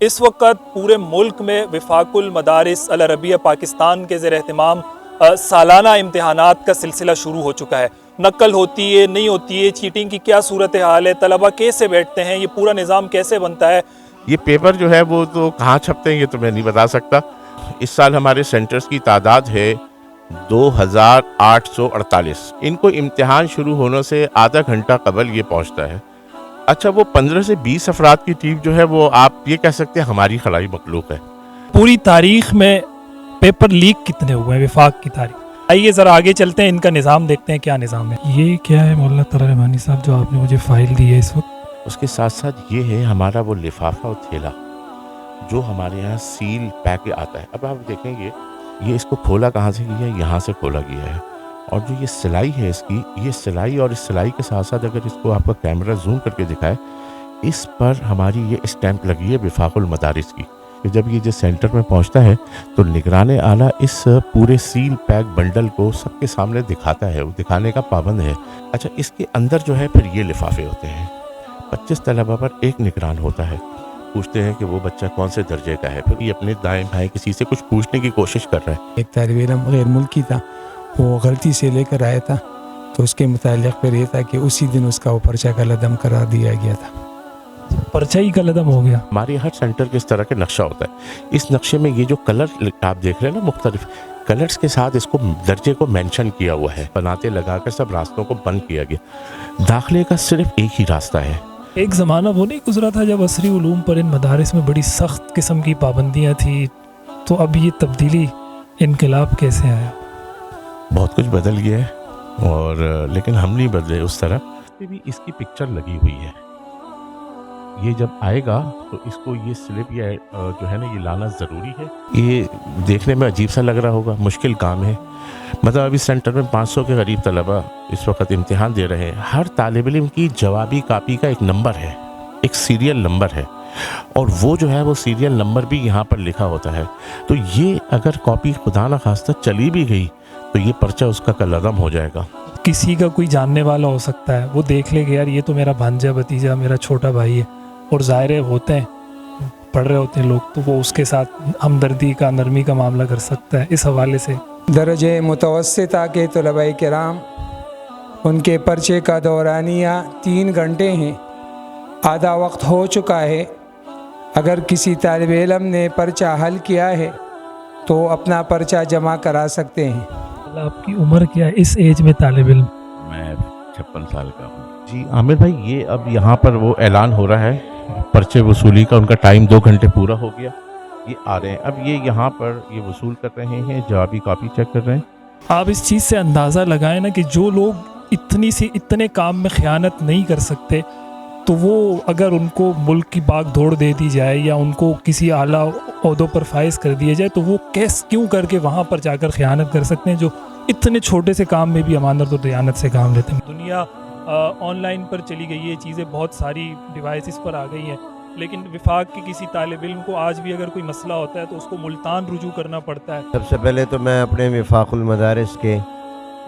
اس وقت پورے ملک میں وفاق المدارس العربیہ پاکستان کے زیر اہتمام سالانہ امتحانات کا سلسلہ شروع ہو چکا ہے۔ نقل ہوتی ہے، نہیں ہوتی ہے، چیٹنگ کی کیا صورتحال ہے، طلبہ کیسے بیٹھتے ہیں، یہ پورا نظام کیسے بنتا ہے؟ یہ پیپر جو ہے وہ تو کہاں چھپتے ہیں یہ تو میں نہیں بتا سکتا۔ اس سال ہمارے سینٹرز کی تعداد ہے 2848۔ ان کو امتحان شروع ہونے سے آدھا گھنٹہ قبل یہ پہنچتا ہے۔ اچھا، وہ 15 سے 20 افراد کی ٹیم جو ہے وہ آپ یہ کہہ سکتے ہیں ہماری خلائی مخلوق ہے۔ پوری تاریخ میں پیپر لیک کتنے ہوئے ہیں وفاق کی تاریخ؟ آئیے ذرا آگے چلتے ہیں، ان کا نظام دیکھتے ہیں کیا نظام ہے۔ یہ کیا ہے مولانا طلال رحمانی صاحب جو آپ نے مجھے فائل دی ہے اس وقت؟ اس کے ساتھ ساتھ یہ ہے ہمارا وہ لفافہ اور تھیلا جو ہمارے یہاں سیل پیک آتا ہے۔ اب آپ دیکھیں یہ اس کو کھولا کہاں سے گیا ہے؟ یہاں سے کھولا گیا ہے۔ اور جو یہ سلائی ہے اس کی، یہ سلائی اور اس سلائی کے ساتھ ساتھ اگر اس کو آپ کا کیمرہ زوم کر کے دکھائے، اس پر ہماری یہ اسٹیمپ لگی ہے وفاق المدارس کی، کہ جب یہ سینٹر میں پہنچتا ہے تو نگران اعلیٰ اس پورے سیل پیک بنڈل کو سب کے سامنے دکھاتا ہے، وہ دکھانے کا پابند ہے۔ اچھا، اس کے اندر جو ہے پھر یہ لفافے ہوتے ہیں۔ 25 طلبہ پر ایک نگران ہوتا ہے۔ پوچھتے ہیں کہ وہ بچہ کون سے درجے کا ہے، پھر یہ اپنے دائیں بھائی کسی سے کچھ پوچھنے کی کوشش کر رہا ہے۔ ایک طالب علم غیر ملکی تھا، وہ غلطی سے لے کر آیا تھا، تو اس کے متعلق پھر یہ تھا کہ اسی دن اس کا وہ پرچہ قلعدم قرار دیا گیا تھا۔ پرچہ ہی قلعدم ہو گیا؟ ہمارے ہر سینٹر کے اس طرح کے نقشہ ہوتا ہے۔ اس نقشے میں یہ جو کلر آپ دیکھ رہے ہیں نا، مختلف کلرز کے ساتھ اس کو درجے کو مینشن کیا ہوا ہے، بناتے لگا کر سب راستوں کو بند کیا گیا۔ داخلے کا صرف ایک ہی راستہ ہے۔ ایک زمانہ وہ نہیں گزرا تھا جب عصری علوم پر ان مدارس میں بڑی سخت قسم کی پابندیاں تھیں، تو اب یہ تبدیلی، انقلاب کیسے آیا؟ بہت کچھ بدل گیا ہے، اور لیکن ہم نہیں بدلے اس طرح۔ بھی اس کی پکچر لگی ہوئی ہے۔ یہ جب آئے گا تو اس کو یہ سلپ یا جو ہے نا یہ لانا ضروری ہے۔ یہ دیکھنے میں عجیب سا لگ رہا ہوگا، مشکل کام ہے۔ مطلب ابھی سینٹر میں 500 کے قریب طلبہ اس وقت امتحان دے رہے ہیں۔ ہر طالب علم کی جوابی کاپی کا ایک نمبر ہے، ایک سیریل نمبر ہے، اور وہ جو ہے وہ سیریل نمبر بھی یہاں پر لکھا ہوتا ہے۔ تو یہ اگر کاپی خدا نخواستہ چلی بھی گئی تو یہ پرچہ اس کا قلعدم ہو جائے گا۔ کسی کا کوئی جاننے والا ہو سکتا ہے، وہ دیکھ لے گا یار یہ تو میرا بھانجا بھتیجا، میرا چھوٹا بھائی ہے، اور ظاہر ہوتے ہیں پڑھ رہے ہوتے ہیں لوگ، تو وہ اس کے ساتھ ہمدردی کا، نرمی کا معاملہ کر سکتا ہے۔ اس حوالے سے درجہ متوسطہ کے طلباء کرام، ان کے پرچے کا دورانیہ 3 گھنٹے ہیں، آدھا وقت ہو چکا ہے۔ اگر کسی طالب علم نے پرچہ حل کیا ہے تو اپنا پرچہ جمع کرا سکتے ہیں۔ آپ کی عمر کیا ہے اس ایج میں طالب علم؟ میں 56 سال کا ہوں۔ جی عامر بھائی، یہ اب یہاں پر وہ اعلان ہو رہا ہے پرچے وصولی کا، ان کا ٹائم 2 گھنٹے پورا ہو گیا، یہ آ رہے ہیں۔ اب یہ یہاں پر یہ وصول کر رہے ہیں، جوابی کاپی چیک کر رہے ہیں۔ آپ اس چیز سے اندازہ لگائیں نا کہ جو لوگ اتنے کام میں خیانت نہیں کر سکتے، تو وہ اگر ان کو ملک کی باغ دوڑ دے دی جائے یا ان کو کسی اعلیٰ عہدوں پر فائز کر دیا جائے، تو وہ کیوں کر کے وہاں پر جا کر خیانت کر سکتے ہیں جو اتنے چھوٹے سے کام میں بھی امانت اور دیانت سے کام لیتے ہیں۔ دنیا آن لائن پر چلی گئی ہے، چیزیں بہت ساری ڈیوائسز پر آ گئی ہیں، لیکن وفاق کے کسی طالب علم کو آج بھی اگر کوئی مسئلہ ہوتا ہے تو اس کو ملتان رجوع کرنا پڑتا ہے۔ سب سے پہلے تو میں اپنے وفاق المدارس کے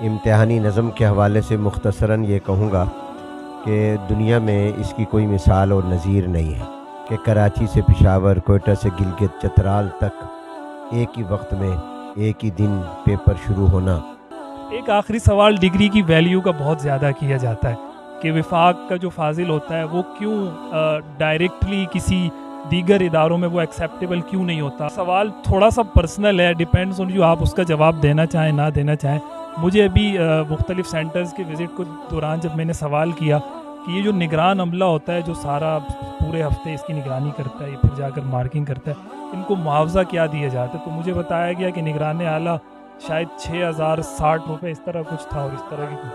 امتحانی نظم کے حوالے سے مختصراً یہ کہوں گا کہ دنیا میں اس کی کوئی مثال اور نظیر نہیں ہے کہ کراچی سے پشاور، کوئٹہ سے گلگت چترال تک ایک ہی وقت میں ایک ہی دن پیپر شروع ہونا۔ ایک آخری سوال، ڈگری کی ویلیو کا بہت زیادہ کیا جاتا ہے کہ وفاق کا جو فاضل ہوتا ہے وہ کیوں ڈائریکٹلی کسی دیگر اداروں میں وہ ایکسیپٹیبل کیوں نہیں ہوتا؟ سوال تھوڑا سا پرسنل ہے، ڈیپینڈز آن یو، آپ اس کا جواب دینا چاہیں نہ دینا چاہیں۔ مجھے ابھی مختلف سینٹرز کے وزٹ کو دوران جب میں نے سوال کیا کہ یہ جو نگران عملہ ہوتا ہے جو سارا پورے ہفتے اس کی نگرانی کرتا ہے، پھر جا کر مارکنگ کرتا ہے، ان کو معاوضہ کیا دیا جاتا ہے، تو مجھے بتایا گیا کہ نگران اعلیٰ شاید 6060 روپے اس طرح کچھ تھا، اور اس طرح کی۔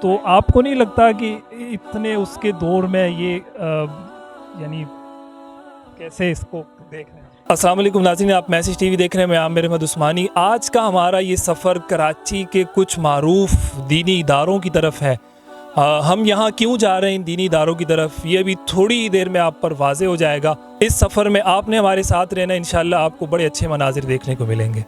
تو آپ کو نہیں لگتا کہ اتنے اس کے دور میں یہ یعنی کیسے اس کو دیکھ رہے ہیں؟ السلام علیکم ناظرین، آپ میسج ٹی وی دیکھ رہے ہیں، میں عامر احمد عثمانی۔ آج کا ہمارا یہ سفر کراچی کے کچھ معروف دینی اداروں کی طرف ہے۔ ہم یہاں کیوں جا رہے ہیں ان دینی اداروں کی طرف، یہ بھی تھوڑی دیر میں آپ پر واضح ہو جائے گا۔ اس سفر میں آپ نے ہمارے ساتھ رہنا، انشاءاللہ آپ کو بڑے اچھے مناظر دیکھنے کو ملیں گے۔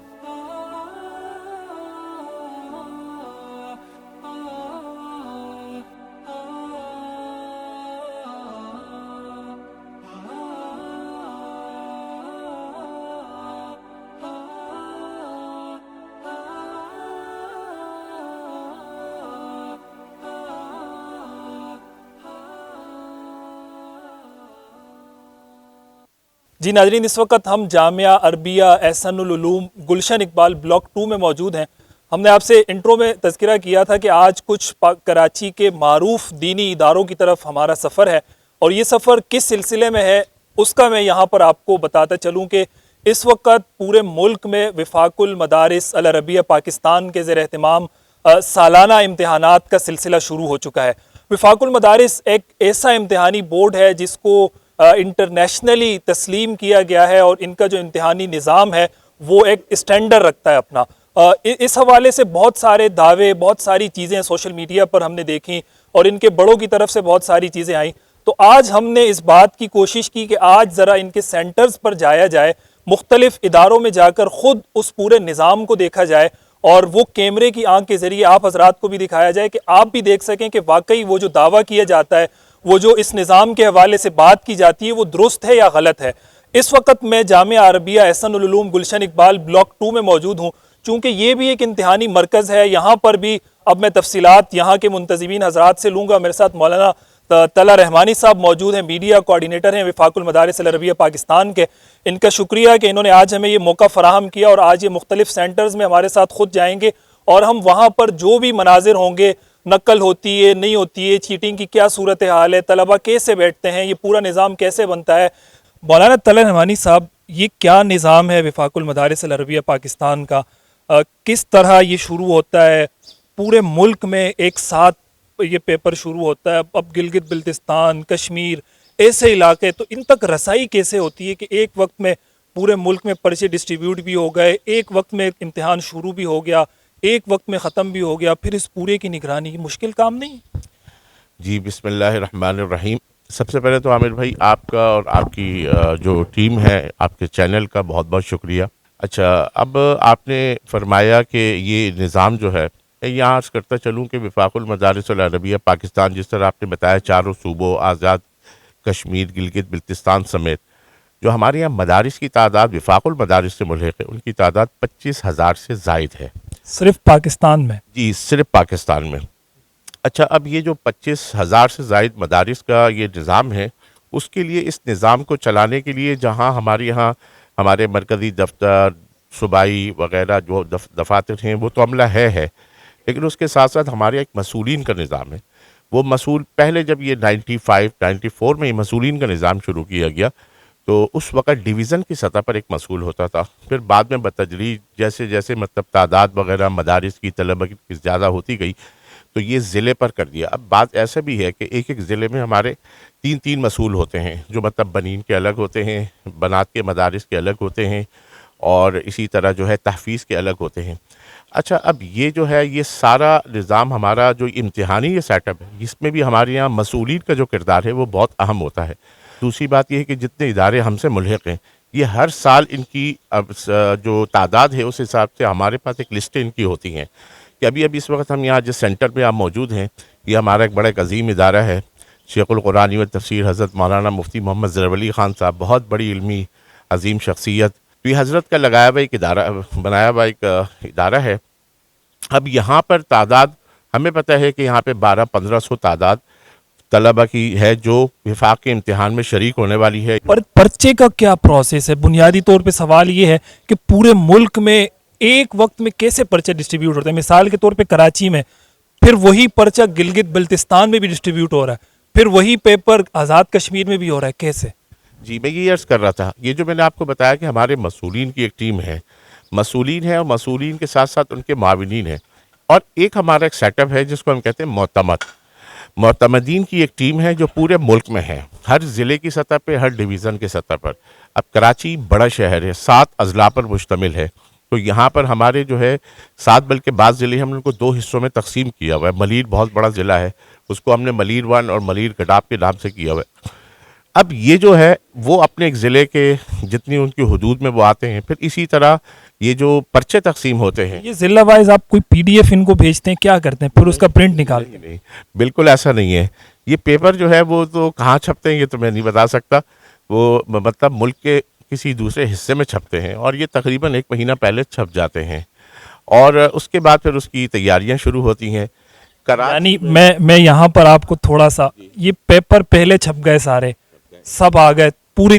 جی ناظرین، اس وقت ہم جامعہ عربیہ احسن العلوم گلشن اقبال بلاک 2 میں موجود ہیں۔ ہم نے آپ سے انٹرو میں تذکرہ کیا تھا کہ آج کچھ کراچی کے معروف دینی اداروں کی طرف ہمارا سفر ہے، اور یہ سفر کس سلسلے میں ہے اس کا میں یہاں پر آپ کو بتاتا چلوں کہ اس وقت پورے ملک میں وفاق المدارس العربیہ پاکستان کے زیر اہتمام سالانہ امتحانات کا سلسلہ شروع ہو چکا ہے۔ وفاق المدارس ایک ایسا امتحانی بورڈ ہے جس کو انٹرنیشنلی تسلیم کیا گیا ہے، اور ان کا جو امتحانی نظام ہے وہ ایک اسٹینڈرڈ رکھتا ہے اپنا۔ اس حوالے سے بہت سارے دعوے، بہت ساری چیزیں سوشل میڈیا پر ہم نے دیکھیں، اور ان کے بڑوں کی طرف سے بہت ساری چیزیں آئیں۔ تو آج ہم نے اس بات کی کوشش کی کہ آج ذرا ان کے سینٹرز پر جایا جائے، مختلف اداروں میں جا کر خود اس پورے نظام کو دیکھا جائے، اور وہ کیمرے کی آنکھ کے ذریعے آپ حضرات کو بھی دکھایا جائے کہ آپ بھی دیکھ سکیں کہ واقعی وہ جو دعویٰ کیا جاتا ہے، وہ جو اس نظام کے حوالے سے بات کی جاتی ہے، وہ درست ہے یا غلط ہے۔ اس وقت میں جامعہ عربیہ احسن العلوم گلشن اقبال بلاک 2 میں موجود ہوں، چونکہ یہ بھی ایک امتحانی مرکز ہے۔ یہاں پر بھی اب میں تفصیلات یہاں کے منتظمین حضرات سے لوں گا۔ میرے ساتھ مولانا طلحہ رحمانی صاحب موجود ہیں، میڈیا کوارڈینیٹر ہیں وفاق المدارس العربیہ پاکستان کے۔ ان کا شکریہ کہ انہوں نے آج ہمیں یہ موقع فراہم کیا، اور آج یہ مختلف سینٹرز میں ہمارے ساتھ خود جائیں گے، اور ہم وہاں پر جو بھی مناظر ہوں گے، نقل ہوتی ہے نہیں ہوتی ہے، چیٹنگ کی کیا صورتحال ہے، طلبہ کیسے بیٹھتے ہیں، یہ پورا نظام کیسے بنتا ہے۔ مولانا طلحہ رحمانی صاحب، یہ کیا نظام ہے وفاق المدارس العربیہ پاکستان کا؟ کس طرح یہ شروع ہوتا ہے؟ پورے ملک میں ایک ساتھ یہ پیپر شروع ہوتا ہے، اب گلگت بلتستان، کشمیر، ایسے علاقے، تو ان تک رسائی کیسے ہوتی ہے کہ ایک وقت میں پورے ملک میں پرچے ڈسٹریبیوٹ بھی ہو گئے، ایک وقت میں امتحان شروع بھی ہو گیا، ایک وقت میں ختم بھی ہو گیا، پھر اس پورے کی نگرانی مشکل کام نہیں؟ جی بسم اللہ الرحمن الرحیم۔ سب سے پہلے تو عامر بھائی، آپ کا اور آپ کی جو ٹیم ہے، آپ کے چینل کا بہت بہت شکریہ۔ اچھا، اب آپ نے فرمایا کہ یہ نظام جو ہے، یہاں عرض کرتا چلوں کہ وفاق المدارس العربیہ پاکستان، جس طرح آپ نے بتایا، چاروں صوبوں آزاد کشمیر، گلگت بلتستان سمیت جو ہمارے یہاں مدارس کی تعداد وفاق المدارس سے ملحق ہے، ان کی تعداد 25,000 سے زائد ہے صرف پاکستان میں؟ جی، صرف پاکستان میں۔ اچھا، اب یہ جو 25,000 سے زائد مدارس کا یہ نظام ہے، اس کے لیے، اس نظام کو چلانے کے لیے، جہاں ہمارے یہاں ہمارے مرکزی دفتر، صوبائی وغیرہ جو دفاتر ہیں، وہ تو عملہ ہے، لیکن اس کے ساتھ ساتھ ہمارے ایک مسئولین کا نظام ہے۔ وہ مسئول، پہلے جب یہ 94 میں یہ مسئولین کا نظام شروع کیا گیا، تو اس وقت ڈویژن کی سطح پر ایک مسئول ہوتا تھا، پھر بعد میں بتدریج جیسے جیسے مطلب تعداد وغیرہ مدارس کی، طلبہ کی زیادہ ہوتی گئی، تو یہ ضلع پر کر دیا۔ اب بات ایسا بھی ہے کہ ایک ایک ضلع میں ہمارے 3 مسئول ہوتے ہیں، جو مطلب بنین کے الگ ہوتے ہیں، بنات کے مدارس کے الگ ہوتے ہیں، اور اسی طرح جو ہے تحفیظ کے الگ ہوتے ہیں۔ اچھا، اب یہ جو ہے، یہ سارا نظام ہمارا جو امتحانی یہ سیٹ اپ ہے، اس میں بھی ہمارے یہاں مسئولین کا جو کردار ہے وہ بہت اہم ہوتا ہے۔ دوسری بات یہ ہے کہ جتنے ادارے ہم سے ملحق ہیں، یہ ہر سال ان کی جو تعداد ہے، اس حساب سے ہمارے پاس ایک لسٹیں ان کی ہوتی ہیں کہ ابھی اس وقت ہم یہاں جس سینٹر پہ آپ موجود ہیں، یہ ہمارا ایک بڑا عظیم ادارہ ہے، شیخ القرآن و تفسیر حضرت مولانا مفتی محمد ظفرعلی خان صاحب، بہت بڑی علمی عظیم شخصیت، تو یہ حضرت کا لگایا ہوا ایک ادارہ، بنایا ہوا ایک ادارہ ہے۔ اب یہاں پر تعداد ہمیں پتہ ہے کہ یہاں پہ 1200-1500 تعداد طلبہ کی ہے جو وفاق کے امتحان میں شریک ہونے والی ہے۔ پر پرچے کا کیا پروسیس ہے؟ بنیادی طور پہ سوال یہ ہے کہ پورے ملک میں ایک وقت میں کیسے پرچے ڈسٹریبیوٹ ہوتے ہیں؟ مثال کے طور پہ کراچی میں، پھر وہی پرچہ گلگت بلتستان میں بھی ڈسٹریبیوٹ ہو رہا ہے، پھر وہی پیپر آزاد کشمیر میں بھی ہو رہا ہے، کیسے؟ جی، میں یہ عرض کر رہا تھا، یہ جو میں نے آپ کو بتایا کہ ہمارے مسئولین کی ایک ٹیم ہے، مسئولین ہے، اور مسئولین کے ساتھ ساتھ ان کے معاونین ہیں، اور ایک ہمارا ایک سیٹ اپ ہے جس کو ہم کہتے ہیں معتمدین کی ایک ٹیم ہے جو پورے ملک میں ہے، ہر ضلع کی سطح پہ، ہر ڈویژن کی سطح پر۔ اب کراچی بڑا شہر ہے، 7 اضلاع پر مشتمل ہے، تو یہاں پر ہمارے جو ہے 7، بلکہ بعض ضلع ہم نے ان کو 2 حصوں میں تقسیم کیا ہوا ہے۔ ملیر بہت بڑا ضلع ہے، اس کو ہم نے ملیر 1 اور ملیر گڈاپ کے نام سے کیا ہوا ہے۔ اب یہ جو ہے وہ اپنے ایک ضلع کے جتنی ان کی حدود میں وہ آتے ہیں، پھر اسی طرح یہ جو پرچے تقسیم ہوتے ہیں، یہ ضلع وائز آپ کوئی PDF ان کو بھیجتے ہیں، کیا کرتے ہیں پھر اس کا پرنٹ نکال؟ نہیں، بالکل ایسا نہیں ہے۔ یہ پیپر جو ہے وہ تو کہاں چھپتے ہیں یہ تو میں نہیں بتا سکتا، وہ مطلب ملک کے کسی دوسرے حصے میں چھپتے ہیں، اور یہ تقریباً 1 مہینہ پہلے چھپ جاتے ہیں، اور اس کے بعد پھر اس کی تیاریاں شروع ہوتی ہیں۔ یعنی میں یہاں پر آپ کو تھوڑا سا، یہ پیپر پہلے چھپ گئے، سارے سب آ گئے، پوری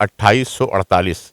2848।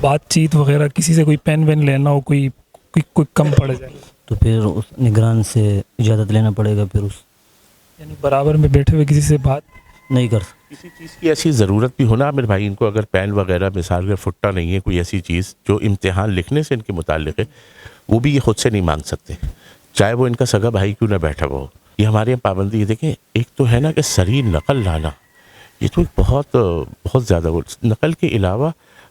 بات چیت وغیرہ کسی سے کوئی پین وین لینا ہو کوئی کم پڑ جائے تو پھر اس نگران سے اجازت لینا پڑے گا، پھر اس یعنی برابر میں بیٹھے ہوئے کسی سے بات نہیں کر سکتے. کسی چیز کی ایسی ضرورت بھی ہونا عامر بھائی، ان کو اگر پین وغیرہ مثال کے فٹا نہیں ہے، کوئی ایسی چیز جو امتحان لکھنے سے ان کے متعلق ہے، وہ بھی یہ خود سے نہیں مانگ سکتے، چاہے وہ ان کا سگا بھائی کیوں نہ بیٹھا ہوا ہو. یہ ہمارے یہاں پابندی ہے. دیکھیں ایک تو ہے نا کہ صریح نقل لانا، یہ تو بہت زیادہ نقل کے علاوہ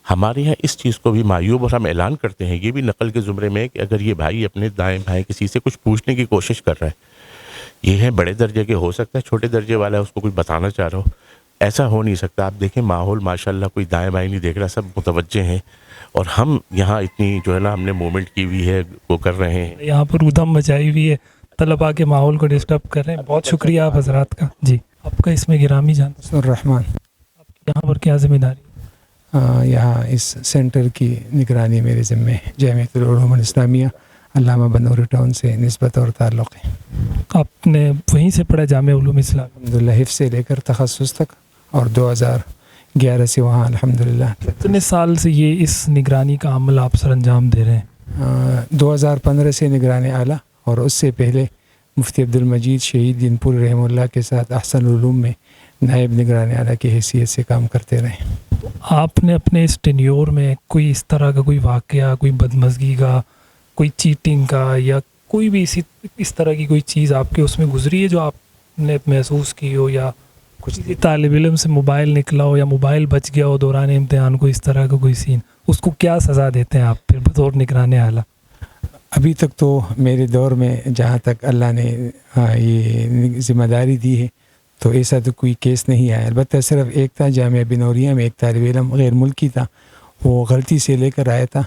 ہمارے یہاں اس چیز کو بھی معیوب، اور ہم اعلان کرتے ہیں یہ بھی نقل کے زمرے میں کہ اگر یہ بھائی اپنے دائیں بھائی کسی سے کچھ پوچھنے کی کوشش کر رہا ہے، یہ ہے بڑے درجے کے، ہو سکتا ہے چھوٹے درجے والا ہے اس کو کچھ بتانا چاہ رہا ہو، ایسا ہو نہیں سکتا. آپ دیکھیں ماحول ماشاءاللہ کوئی دائیں بائیں نہیں دیکھ رہا، سب متوجہ ہیں، اور ہم یہاں اتنی جو ہے نا ہم نے موومنٹ کی ہوئی ہے وہ کر رہے ہیں. یہاں پر ادھم مچائی ہوئی ہے، طلباء کے ماحول کو ڈسٹرب کر رہے ہیں. بہت شکریہ آپ حضرات کا. جی آپ کا اس میں گرامی جان الرحمن. یہاں پر کیا ذمہ داری؟ یہاں اس سینٹر کی نگرانی میرے ذمے ہے. جامعۃ العلوم الاسلامیہ علامہ بنوری ٹاؤن سے نسبت اور تعلق ہے. آپ نے وہیں سے پڑھا جامعہ علوم اسلام؟ الحمدللہ حفظ سے لے کر تخصص تک، اور 2011 سے وہاں الحمدللہ. کتنے سال سے یہ اس نگرانی کا عمل آپ سر انجام دے رہے ہیں؟ 2015 سے نگران اعلیٰ، اور اس سے پہلے مفتی عبدالمجید شہید دین پور رحمہ اللہ کے ساتھ احسن العلوم میں نائب نگران اعلیٰ کی حیثیت سے کام کرتے رہے. آپ نے اپنے اس ٹینیور میں کوئی اس طرح کا کوئی واقعہ، کوئی بدمزگی کا، کوئی چیٹنگ کا، یا کوئی بھی اس طرح کی کوئی چیز آپ کے اس میں گزری ہے جو آپ نے محسوس کی ہو، یا کچھ طالب علم سے موبائل نکلا ہو یا موبائل بچ گیا ہو دوران امتحان کو، اس طرح کا کوئی سین، اس کو کیا سزا دیتے ہیں آپ پھر بطور نگران اعلیٰ؟ ابھی تک تو میرے دور میں جہاں تک اللہ نے یہ ذمہ داری دی ہے تو ایسا تو کوئی کیس نہیں آیا. البتہ صرف ایک تھا جامعہ بنوریہ میں، ایک طالب علم غیر ملکی تھا، وہ غلطی سے لے کر آیا تھا،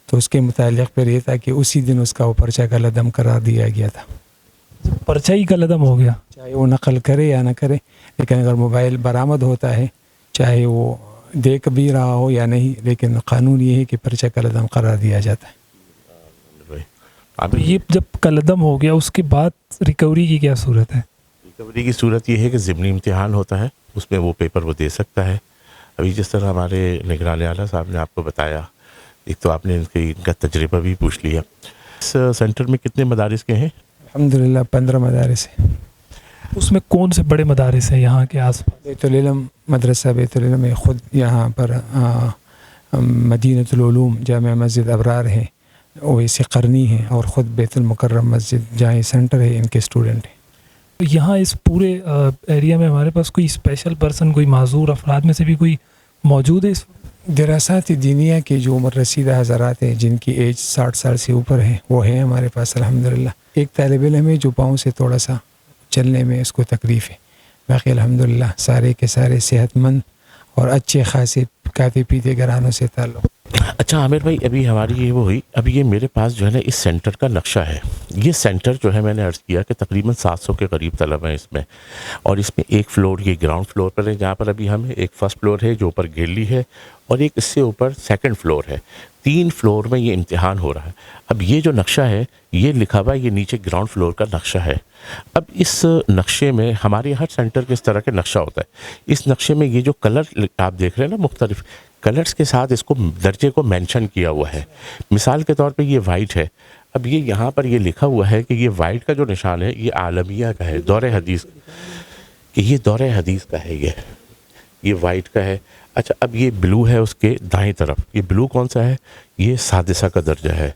تو اس کے متعلق پھر یہ تھا کہ اسی دن اس کا وہ پرچہ کالعدم قرار دیا گیا تھا. پرچہ ہی کالعدم ہو گیا، چاہے وہ نقل کرے یا نہ کرے، لیکن اگر موبائل برآمد ہوتا ہے، چاہے وہ دیکھ بھی رہا ہو یا نہیں، لیکن قانون یہ ہے کہ پرچہ کالعدم قرار دیا جاتا ہے. اب یہ جب کالعدم ہو گیا اس کے بعد ریکوری کی کیا صورت ہے؟ ریکوری کی صورت یہ ہے کہ ضمنی امتحان ہوتا ہے، اس میں وہ پیپر وہ دے سکتا ہے. ابھی جس طرح ہمارے نگران اعلیٰ صاحب نے آپ کو بتایا، ایک تو آپ نے ان کا تجربہ بھی پوچھ لیا. اس سینٹر میں کتنے مدارس کے ہیں؟ الحمدللہ 15 مدارس ہیں. اس میں کون سے بڑے مدارس ہیں یہاں کے آس پاس؟ بیت العلم مدرسہ بیت العلم ہے، خود یہاں پر مدینۃ العلوم جامع مسجد ابرار ہے، اویسی قرنی ہے، اور خود بیت المکرم مسجد جہاں سینٹر ہے ان کے اسٹوڈنٹ ہیں. یہاں اس پورے ایریا میں ہمارے پاس کوئی اسپیشل پرسن، کوئی معذور افراد میں سے بھی کوئی موجود ہے؟ اس دراسات دینیہ کے جو عمر رسیدہ حضرات ہیں جن کی ایج 60 سال سے اوپر ہے، وہ ہیں ہمارے پاس الحمدللہ. ایک طالب علم ہے جو پاؤں سے تھوڑا سا چلنے میں اس کو تکلیف ہے، باقی الحمدللہ سارے کے سارے صحت مند اور اچھے خاصے کھاتے پیتے گھرانوں سے تعلق. اچھا عامر بھائی، ابھی ہماری یہ وہ ہوئی، ابھی یہ میرے پاس جو ہے نا اس سینٹر کا نقشہ ہے. یہ سینٹر جو ہے میں نے عرض کیا کہ تقریباً 700 کے قریب طلبہ ہیں اس میں، اور اس میں ایک فلور یہ گراؤنڈ فلور پر ہے جہاں پر ابھی ہم ہیں، ایک فرسٹ فلور ہے جو اوپر گیلری ہے، اور ایک اس سے اوپر سیکنڈ فلور ہے. 3 فلور میں یہ امتحان ہو رہا ہے. اب یہ جو نقشہ ہے یہ لکھا ہوا ہے، یہ نیچے گراؤنڈ فلور کا نقشہ ہے. اب اس نقشے میں ہمارے ہر سینٹر کے اس طرح کا نقشہ ہوتا ہے. اس نقشے میں یہ جو کلر آپ دیکھ رہے ہیں نا، مختلف کلرز کے ساتھ اس کو درجے کو مینشن کیا ہوا ہے. مثال کے طور پہ یہ وائٹ ہے. اب یہ یہاں پر یہ لکھا ہوا ہے کہ یہ وائٹ کا جو نشان ہے یہ عالمیہ کا ہے، دور حدیث، کہ یہ دور حدیث کا ہے، یہ وائٹ کا ہے. اچھا اب یہ بلو ہے اس کے دائیں طرف، یہ بلو کون سا ہے؟ یہ سادسہ کا درجہ ہے.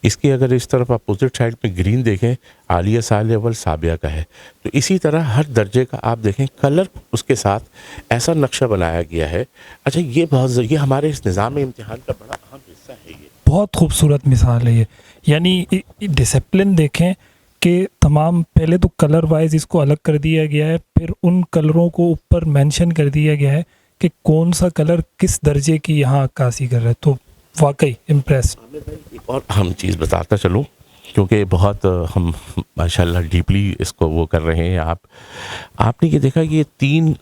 اس کی اگر اس طرف اپوزٹ سائڈ میں گرین دیکھیں، عالیہ ثانیہ اول سابعہ کا ہے. تو اسی طرح ہر درجے کا آپ دیکھیں کلر اس کے ساتھ ایسا نقشہ بنایا گیا ہے. اچھا یہ ہمارے اس نظام امتحان کا بڑا اہم حصہ ہے. یہ بہت خوبصورت مثال ہے یہ، یعنی ڈسپلن دیکھیں کہ تمام پہلے تو کلر وائز اس کو الگ کر دیا گیا ہے، پھر ان کلروں کو اوپر مینشن کر دیا گیا ہے کہ کون سا کلر کس درجے کی یہاں عکاسی کر رہا ہے. تو واقعی امپریس. ایک اور اہم چیز بتاتا چلوں، کیونکہ بہت ہم ماشاءاللہ ڈیپلی اس کو وہ کر رہے ہیں. آپ نے یہ دیکھا کہ یہ 3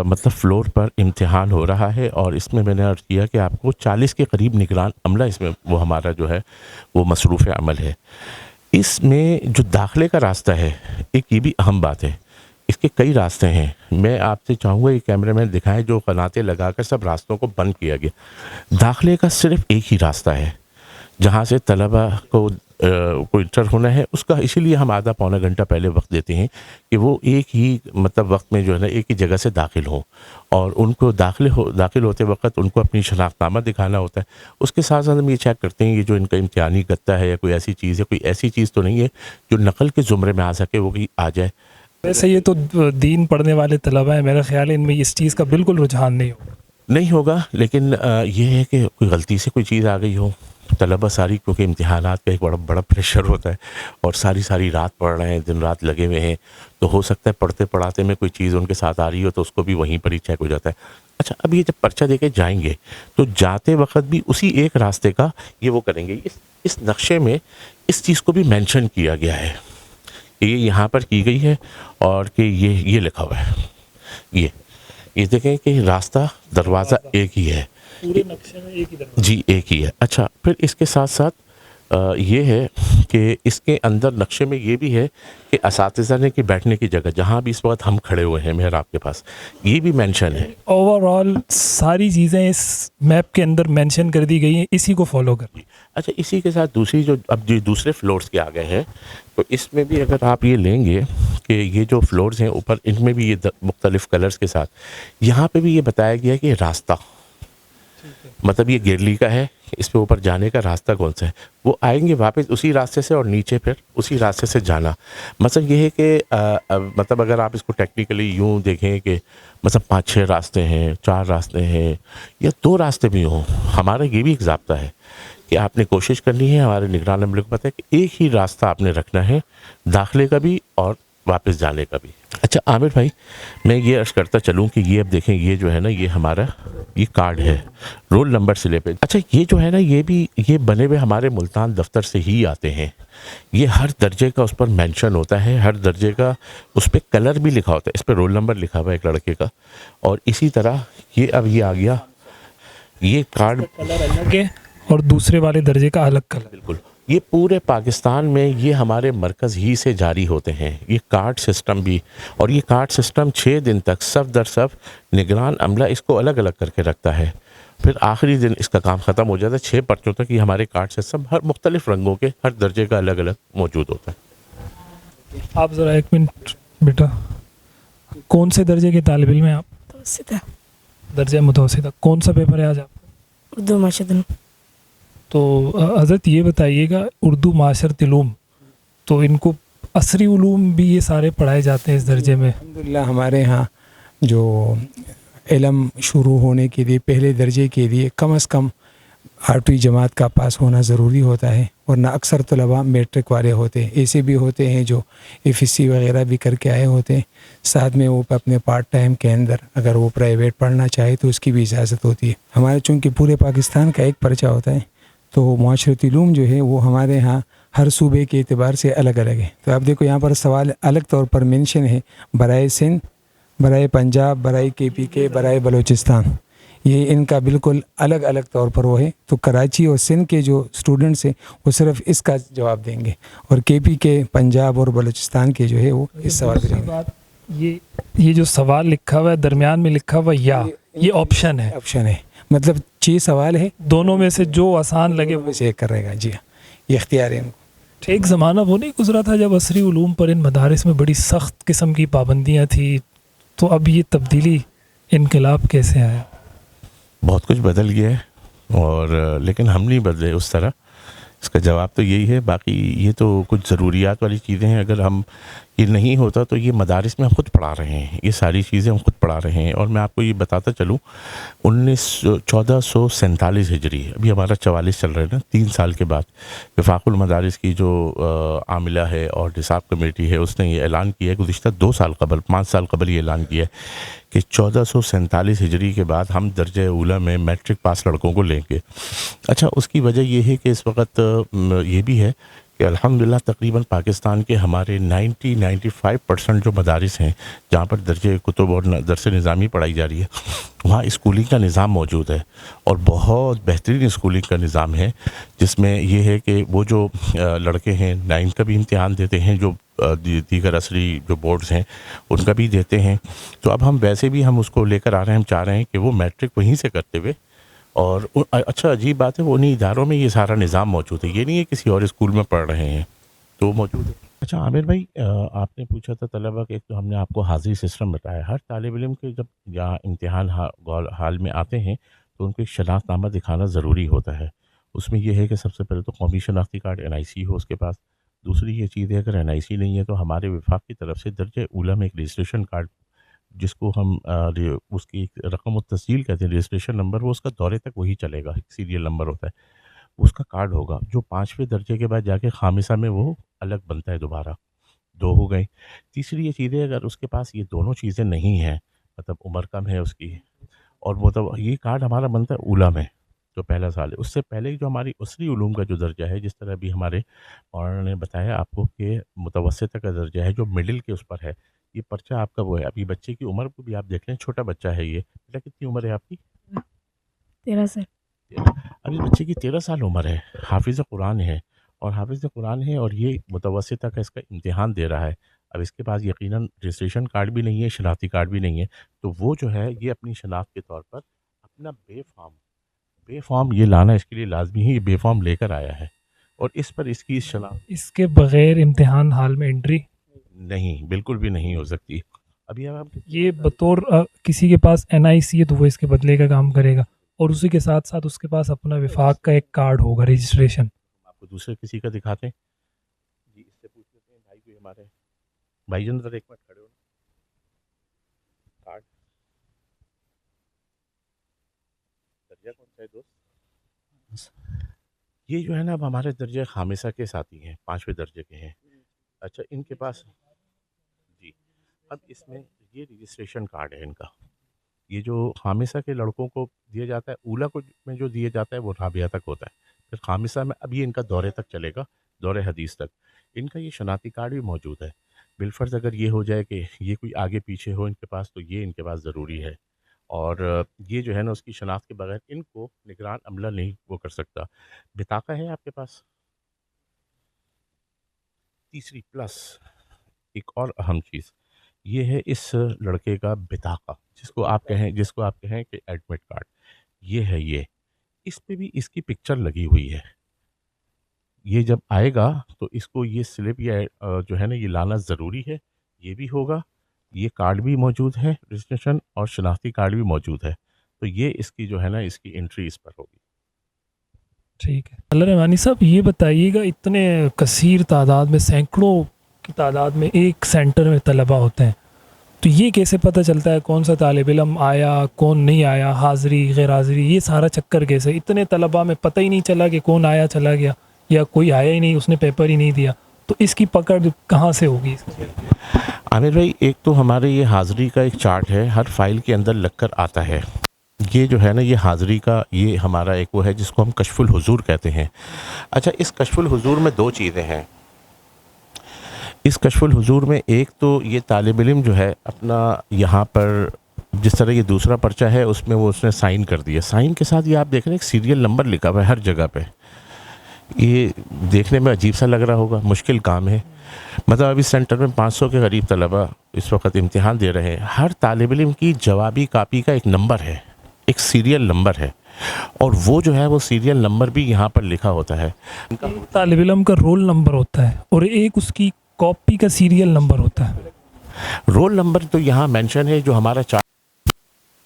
مطلب فلور پر امتحان ہو رہا ہے، اور اس میں نے عرض کیا کہ آپ کو 40 کے قریب نگران عملہ اس میں وہ ہمارا جو ہے وہ مصروف عمل ہے. اس میں جو داخلے کا راستہ ہے، ایک یہ بھی اہم بات ہے، اس کے کئی راستے ہیں. میں آپ سے چاہوں گا یہ کیمرے مین دکھائیں جو قناتیں لگا کر سب راستوں کو بند کیا گیا. داخلے کا صرف ایک ہی راستہ ہے جہاں سے طلبہ کو انٹر ہونا ہے. اس کا اسی لیے ہم آدھا پونا گھنٹہ پہلے وقت دیتے ہیں کہ وہ ایک ہی وقت میں جو ہے نا ایک ہی جگہ سے داخل ہوں, اور ان کو داخل ہوتے وقت ان کو اپنی شناخت نامہ دکھانا ہوتا ہے. اس کے ساتھ ساتھ ہم یہ چیک کرتے ہیں یہ جو ان کا امتحانی گتہ ہے یا کوئی ایسی چیز ہے, کوئی ایسی چیز تو نہیں ہے جو نقل کے زمرے میں آ سکے, وہ بھی آ جائے. ویسے یہ تو دین پڑھنے والے طلبہ ہیں, میرا خیال ہے ان میں اس چیز کا بالکل رجحان نہیں ہوگا, لیکن یہ ہے کہ کوئی غلطی سے کوئی چیز آ گئی ہو. طلبہ ساری, کیونکہ امتحانات کا ایک بڑا پریشر ہوتا ہے اور ساری رات پڑھ رہے ہیں, دن رات لگے ہوئے ہیں, تو ہو سکتا ہے پڑھتے پڑھاتے میں کوئی چیز ان کے ساتھ آ رہی ہو تو اس کو بھی وہیں پر ہی چیک ہو جاتا ہے. اچھا, اب یہ جب پرچہ دے کے جائیں گے تو جاتے وقت بھی اسی ایک راستے کا یہ وہ کریں گے. اس نقشے میں اس چیز کو بھی مینشن کیا گیا ہے کہ یہ یہاں پر کی گئی ہے اور کہ یہ لکھا ہوا ہے. یہ دیکھیں کہ راستہ دروازہ ایک ہی ہے, پورے نقشے میں ایک ہی دروازہ جی ایک ہی ہے. اچھا, پھر اس کے ساتھ ساتھ یہ ہے کہ اس کے اندر نقشے میں یہ بھی ہے کہ اساتذہ نے کی بیٹھنے کی جگہ جہاں بھی اس وقت ہم کھڑے ہوئے ہیں محراب کے پاس, یہ بھی مینشن ہے. اوور آل ساری چیزیں اس میپ کے اندر مینشن کر دی گئی ہیں, اسی کو فالو کر. اچھا, اسی کے ساتھ دوسری جو اب جو دوسرے فلورز کے آ گئے ہیں تو اس میں بھی اگر آپ یہ لیں گے کہ یہ جو فلورز ہیں اوپر, ان میں بھی یہ مختلف کلرز کے ساتھ یہاں پہ بھی یہ بتایا گیا کہ راستہ مطلب یہ گیرلی کا ہے, اس پہ اوپر جانے کا راستہ کون سا ہے. وہ آئیں گے واپس اسی راستے سے اور نیچے پھر اسی راستے سے جانا. مطلب یہ ہے کہ مطلب اگر آپ اس کو ٹیکنیکلی یوں دیکھیں کہ مطلب 5-6 راستے ہیں, 4 راستے ہیں یا 2 راستے بھی ہوں, ہمارا یہ بھی ایک ضابطہ ہے کہ آپ نے کوشش کرنی ہے, ہمارے نگران عملے کو پتہ ہے کہ ایک ہی راستہ آپ نے رکھنا ہے, داخلے کا بھی اور واپس جانے کا بھی. اچھا عامر بھائی, میں یہ عرض کرتا چلوں کہ یہ اب دیکھیں یہ جو ہے نا یہ ہمارا یہ کارڈ ہے رول نمبر سلپ پہ. اچھا, یہ جو ہے نا یہ بھی یہ بنے ہوئے ہمارے ملتان دفتر سے ہی آتے ہیں. یہ ہر درجے کا اس پر مینشن ہوتا ہے, ہر درجے کا اس پہ کلر بھی لکھا ہوتا ہے, اس پہ رول نمبر لکھا ہوا ہے ایک لڑکے کا. اور اسی طرح یہ اب یہ آ گیا یہ کارڈ کلر الگ ہے اور دوسرے والے درجے کا الگ کلر. بالکل, یہ پورے پاکستان میں یہ ہمارے مرکز ہی سے جاری ہوتے ہیں یہ کارڈ سسٹم بھی. اور یہ کارڈ سسٹم 6 دن تک صف در صف نگران عملہ اس کو الگ الگ کر کے رکھتا ہے. پھر آخری دن اس کا کام ختم ہو جاتا ہے. 6 پرچوں تک یہ ہمارے کارڈ سسٹم ہر مختلف رنگوں کے ہر درجے کا الگ الگ موجود ہوتا ہے. آپ ذرا 1 منٹ بیٹا, کون سے درجے کے طالب علم ہیں آپ؟ متوسطہ. درجہ متوسطہ. کون سا پیپر ہے آج آپ کا؟ اردو معاشرت علوم. تو حضرت یہ بتائیے گا اردو معاشرت علوم, تو ان کو عصری علوم بھی یہ سارے پڑھائے جاتے ہیں اس درجے میں؟ الحمدللہ ہمارے ہاں جو علم شروع ہونے کے لیے پہلے درجے کے لیے کم از کم 8ویں جماعت کا پاس ہونا ضروری ہوتا ہے, ورنہ اکثر طلباء میٹرک والے ہوتے ہیں. ایسے بھی ہوتے ہیں جو FSC وغیرہ بھی کر کے آئے ہوتے ہیں, ساتھ میں وہ اپنے پارٹ ٹائم کے اندر اگر وہ پرائیویٹ پڑھنا چاہے تو اس کی بھی اجازت ہوتی ہے. ہمارے چونکہ پورے پاکستان کا ایک پرچہ ہوتا ہے تو معاشرتی علوم جو ہے وہ ہمارے ہاں ہر صوبے کے اعتبار سے الگ الگ ہے. تو آپ دیکھو یہاں پر سوال الگ طور پر مینشن ہے برائے سندھ, برائے پنجاب, برائے KPK, برائے بلوچستان. یہ ان کا بالکل الگ الگ طور پر وہ ہے. تو کراچی اور سندھ کے جو اسٹوڈنٹس ہیں وہ صرف اس کا جواب دیں گے, اور KPK, پنجاب اور بلوچستان کے جو ہے وہ اس سوال کے جواب. یہ جو سوال لکھا ہوا ہے درمیان میں لکھا ہوا یا یہ آپشن ہے؟ آپشن ہے, مطلب 6 سوال ہے, دونوں میں سے جو آسان لگے وہ سے ایک کر رہے گا. جی یہ اختیار ہے ان کو. ایک زمانہ وہ نہیں گزرا تھا جب عصری علوم پر ان مدارس میں بڑی سخت قسم کی پابندیاں تھیں, تو اب یہ تبدیلی انقلاب کیسے آیا؟ بہت کچھ بدل گیا ہے, اور لیکن ہم نہیں بدلے اس طرح. اس کا جواب تو یہی ہے. باقی یہ تو کچھ ضروریات والی چیزیں ہیں, اگر ہم یہ نہیں ہوتا تو یہ مدارس میں ہم خود پڑھا رہے ہیں, یہ ساری چیزیں ہم خود پڑھا رہے ہیں. اور میں آپ کو یہ بتاتا چلوں 1447 ہجری, ابھی ہمارا 44 چل رہا ہے نا, 3 سال کے بعد وفاق المدارس کی جو عاملہ ہے اور نصاب کمیٹی ہے اس نے یہ اعلان کیا ہے گزشتہ 2 سال قبل, 5 سال قبل یہ اعلان کیا ہے کہ 1447 ہجری کے بعد ہم درجہ اولی میں میٹرک پاس لڑکوں کو لیں گے. اچھا, اس کی وجہ یہ ہے کہ اس وقت یہ بھی ہے کہ الحمدللہ تقریباً پاکستان کے ہمارے 95% جو مدارس ہیں جہاں پر درجہ کتب اور درس نظامی پڑھائی جا رہی ہے وہاں اسکولنگ کا نظام موجود ہے, اور بہت بہترین اسکولنگ کا نظام ہے, جس میں یہ ہے کہ وہ جو لڑکے ہیں 9 کا بھی امتحان دیتے ہیں, جو دیگر عصری جو بورڈز ہیں ان کا بھی دیتے ہیں. تو اب ہم ویسے بھی ہم اس کو لے کر آ رہے ہیں. ہم چاہ رہے ہیں کہ وہ میٹرک وہیں سے کرتے ہوئے, اور اچھا عجیب بات ہے وہ انہیں اداروں میں یہ سارا نظام موجود ہے, یہ نہیں ہے کسی اور اسکول میں پڑھ رہے ہیں تو وہ موجود ہے. اچھا عامر بھائی, آپ نے پوچھا تھا طلبہ کہ ایک تو ہم نے آپ کو حاضری سسٹم بتایا. ہر طالب علم کے جب یہاں امتحان حال میں آتے ہیں تو ان کو ایک شناخت نامہ دکھانا ضروری ہوتا ہے. اس میں یہ ہے کہ سب سے پہلے تو قومی شناختی کارڈ NIC ہو اس کے پاس. دوسری یہ چیز ہے اگر NIC نہیں ہے تو ہمارے وفاق کی طرف سے درجہ اولی میں ایک رجسٹریشن کارڈ, جس کو ہم اس کی رقم التسجیل کہتے ہیں, رجسٹریشن نمبر, وہ اس کا دورے تک وہی چلے گا, ایک سیریل نمبر ہوتا ہے, اس کا کارڈ ہوگا جو 5ویں درجے کے بعد جا کے خامسہ میں وہ الگ بنتا ہے. دوبارہ 2 ہو گئی. تیسری یہ چیز ہے اگر اس کے پاس یہ دونوں چیزیں نہیں ہیں, مطلب عمر کم ہے اس کی, اور مطلب یہ کارڈ ہمارا بنتا ہے اولی میں جو پہلا سال ہے. اس سے پہلے جو ہماری عصری علوم کا جو درجہ ہے, جس طرح بھی ہمارے مولانا نے بتایا آپ کو کہ متوسطہ کا درجہ ہے جو مڈل کے اس پر ہے, یہ پرچہ آپ کا وہ ہے. ابھی بچے کی عمر کو بھی آپ دیکھ لیں, چھوٹا بچہ ہے یہ. بیٹا کتنی عمر ہے آپ کی؟ 13 سال. ابھی بچے کی 13 سال عمر ہے, حافظ قرآن ہے, اور حافظ قرآن ہے, اور یہ متوسطہ کا اس کا امتحان دے رہا ہے. اب اس کے پاس یقیناً رجسٹریشن کارڈ بھی نہیں ہے, شناختی کارڈ بھی نہیں ہے, تو وہ جو ہے یہ اپنی شناخت کے طور پر اپنا بے فارم یہ لانا اس کے لیے لازمی ہے. یہ بے فارم لے کر آیا ہے, اور اس پر اس کی شناخت اس کے بغیر امتحان حال میں انٹری نہیں, بالکل بھی نہیں ہو سکتی. ابھی آپ یہ بطور کسی کے پاس NIC ہے تو وہ اس کے بدلے کا کام کرے گا, اور اسی کے ساتھ ساتھ اس کے پاس اپنا وفاق کا ایک کارڈ ہوگا, رجسٹریشن. آپ کو دوسرے کسی کا دکھاتے ہیں جی, اس سے پوچھ لیتے ہیں بھائی کو. ہمارے بھائی جان ذرا ایک منٹ کھڑے ہو نا. کارڈ درجہ کون سا ہے دوست؟ یہ جو ہے نا اب ہمارے درجہ خامسہ کے ساتھی ہیں, 5ویں درجے کے ہیں. اچھا ان کے پاس جی, اب اس میں یہ رجسٹریشن کارڈ ہے ان کا. یہ جو خامسہ کے لڑکوں کو دیا جاتا ہے, اولا کو میں جو دیا جاتا ہے وہ رابعہ تک ہوتا ہے, پھر خامسہ میں اب یہ ان کا دورے تک چلے گا, دورے حدیث تک. ان کا یہ شناختی کارڈ بھی موجود ہے. بالفرض اگر یہ ہو جائے کہ یہ کوئی آگے پیچھے ہو ان کے پاس, تو یہ ان کے پاس ضروری ہے. اور یہ جو ہے نا اس کی شناخت کے بغیر ان کو نگران عملہ نہیں وہ کر سکتا. بطاقہ ہے آپ کے پاس؟ تیسری پلس ایک اور اہم چیز یہ ہے اس لڑکے کا بطاقہ, جس کو آپ کہیں کہ ایڈمٹ کارڈ. یہ ہے, یہ اس پہ بھی اس کی پکچر لگی ہوئی ہے. یہ جب آئے گا تو اس کو یہ سلپ یا جو ہے نا یہ لانا ضروری ہے. یہ بھی ہوگا, یہ کارڈ بھی موجود ہے, رجسٹریشن اور شناختی کارڈ بھی موجود ہے. تو یہ اس کی جو ہے نا اس کی انٹری اس پر ہوگی. ٹھیک ہے. اللہ رحمانی صاحب یہ بتائیے گا, اتنے کثیر تعداد میں, سینکڑوں کی تعداد میں ایک سینٹر میں طلبہ ہوتے ہیں, تو یہ کیسے پتہ چلتا ہے کون سا طالب علم آیا کون نہیں آیا, حاضری غیر حاضری, یہ سارا چکر کیسے؟ اتنے طلبہ میں پتہ ہی نہیں چلا کہ کون آیا چلا گیا, یا کوئی آیا ہی نہیں, اس نے پیپر ہی نہیں دیا, تو اس کی پکڑ کہاں سے ہوگی؟ عامر بھائی, ایک تو ہمارے یہ حاضری کا ایک چارٹ ہے, ہر فائل کے اندر لگ کر آتا ہے. یہ جو ہے نا یہ حاضری کا یہ ہمارا ایک وہ ہے جس کو ہم کشف الحضور کہتے ہیں. اچھا, اس کشف الحضور میں 2 چیزیں ہیں. اس کشف الحضور میں ایک تو یہ طالب علم جو ہے اپنا یہاں پر جس طرح یہ دوسرا پرچہ ہے اس میں وہ اس نے سائن کر دیا, سائن کے ساتھ یہ آپ دیکھ رہے ہیں ایک سیریل نمبر لکھا ہوا ہے ہر جگہ پہ. یہ دیکھنے میں عجیب سا لگ رہا ہوگا, مشکل کام ہے. مطلب ابھی سینٹر میں 500 کے قریب طلبہ اس وقت امتحان دے رہے ہیں. ہر طالب علم کی جوابی کاپی کا ایک نمبر ہے, ایک سیریل نمبر ہے, اور وہ جو ہے وہ سیریل نمبر بھی یہاں پر لکھا ہوتا ہے. طالب علم کا رول نمبر ہوتا ہے اور ایک اس کی کاپی کا سیریل نمبر ہوتا ہے. رول نمبر تو یہاں مینشن ہے, جو ہمارا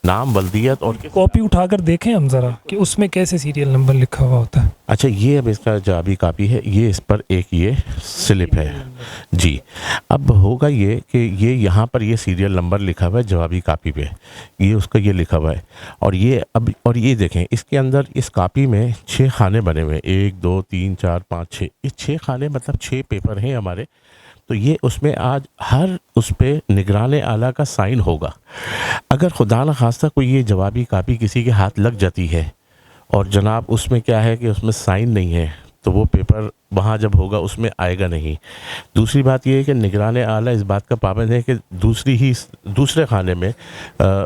نام, ولدیت اور کاپی اٹھا کر دیکھیں ہم ذرا کہ اس میں کیسے سیریل نمبر لکھا ہوا ہوتا ہے. اچھا, یہ اب اس کا جوابی کاپی ہے, یہ اس پر ایک یہ سلپ ہے جی. اب ہوگا یہ کہ یہ یہاں پر یہ سیریل نمبر لکھا ہوا ہے جوابی کاپی پہ, یہ اس کا یہ لکھا ہوا ہے. اور یہ اب اور یہ دیکھیں اس کے اندر اس کاپی میں 6 خانے بنے ہوئے, 1 2 3 4 5 6, یہ 6 خانے مطلب 6 پیپر ہیں ہمارے. تو یہ اس میں آج ہر اس پہ نگران اعلیٰ کا سائن ہوگا. اگر خدا نخواستہ کوئی یہ جوابی کاپی کسی کے ہاتھ لگ جاتی ہے اور جناب اس میں کیا ہے کہ اس میں سائن نہیں ہے, تو وہ پیپر وہاں جب ہوگا اس میں آئے گا نہیں. دوسری بات یہ ہے کہ نگران اعلیٰ اس بات کا پابند ہے کہ دوسرے خانے میں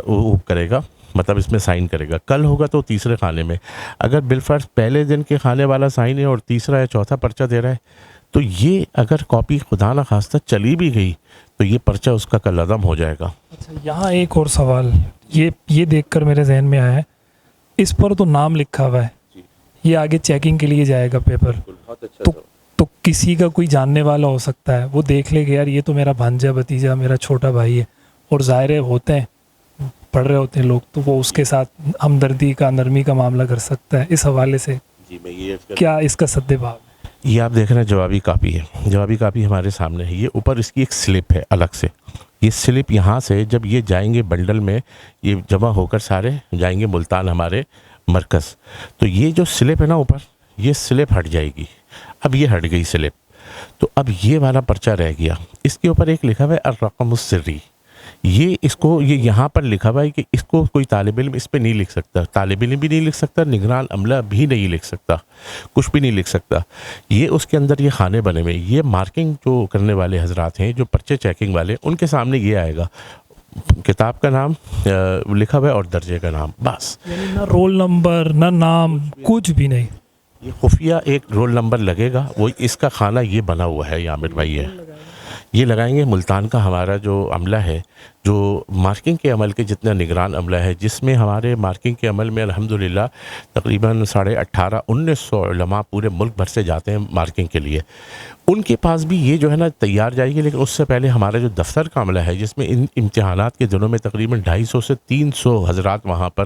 وہ کرے گا, مطلب اس میں سائن کرے گا. کل ہوگا تو تیسرے خانے میں. اگر بالفرض پہلے دن کے خانے والا سائن ہے اور تیسرا یا چوتھا پرچہ دے رہا ہے, تو یہ اگر کاپی خدا نہ خواستہ چلی بھی گئی تو یہ پرچہ اس کا کالعدم ہو جائے گا۔ اچھا، یہاں ایک اور سوال یہ دیکھ کر میرے ذہن میں آیا ہے، اس پر تو نام لکھا ہوا ہے، یہ آگے چیکنگ کے لیے جائے گا پیپر، تو کسی کا کوئی جاننے والا ہو سکتا ہے، وہ دیکھ لے کہ یار یہ تو میرا بھانجا بھتیجا میرا چھوٹا بھائی ہے، اور ظاہر ہوتے ہیں پڑھ رہے ہوتے ہیں لوگ، تو وہ اس کے ساتھ ہمدردی کا نرمی کا معاملہ کر سکتا ہے۔ اس حوالے سے کیا اس کا سد باب ہے؟ یہ آپ دیکھ رہے ہیں جوابی کاپی ہے، جوابی کاپی ہمارے سامنے ہے، یہ اوپر اس کی ایک سلپ ہے الگ سے، یہ سلپ یہاں سے جب یہ جائیں گے بنڈل میں، یہ جمع ہو کر سارے جائیں گے ملتان ہمارے مرکز، تو یہ جو سلپ ہے نا اوپر، یہ سلپ ہٹ جائے گی، اب یہ ہٹ گئی سلپ، تو اب یہ والا پرچہ رہ گیا، اس کے اوپر ایک لکھا ہوا ہے الرقم السری، یہ اس کو یہ یہاں پر لکھا ہوا ہے کہ اس کو کوئی طالب علم اس پہ نہیں لکھ سکتا، طالب علم بھی نہیں لکھ سکتا، نگران عملہ بھی نہیں لکھ سکتا، کچھ بھی نہیں لکھ سکتا، یہ اس کے اندر یہ خانے بنے ہوئے، یہ مارکنگ جو کرنے والے حضرات ہیں جو پرچے چیکنگ والے، ان کے سامنے یہ آئے گا، کتاب کا نام لکھا ہوا ہے اور درجے کا نام، بس، یعنی نہ رول نمبر نہ نام، کچھ بھی نہیں۔ یہ خفیہ ایک رول نمبر لگے گا، وہ اس کا خانہ یہ بنا ہوا ہے عامر بھائی، یہ لگائیں گے ملتان کا ہمارا جو عملہ ہے، جو مارکنگ کے عمل کے جتنا نگران عملہ ہے، جس میں ہمارے مارکنگ کے عمل میں الحمدللہ تقریباً 1850-1900 علماء پورے ملک بھر سے جاتے ہیں مارکنگ کے لیے، ان کے پاس بھی یہ جو ہے نا تیار جائے گی، لیکن اس سے پہلے ہمارا جو دفتر کا عملہ ہے، جس میں ان امتحانات کے دنوں میں تقریباً 250 سے 300 حضرات وہاں پر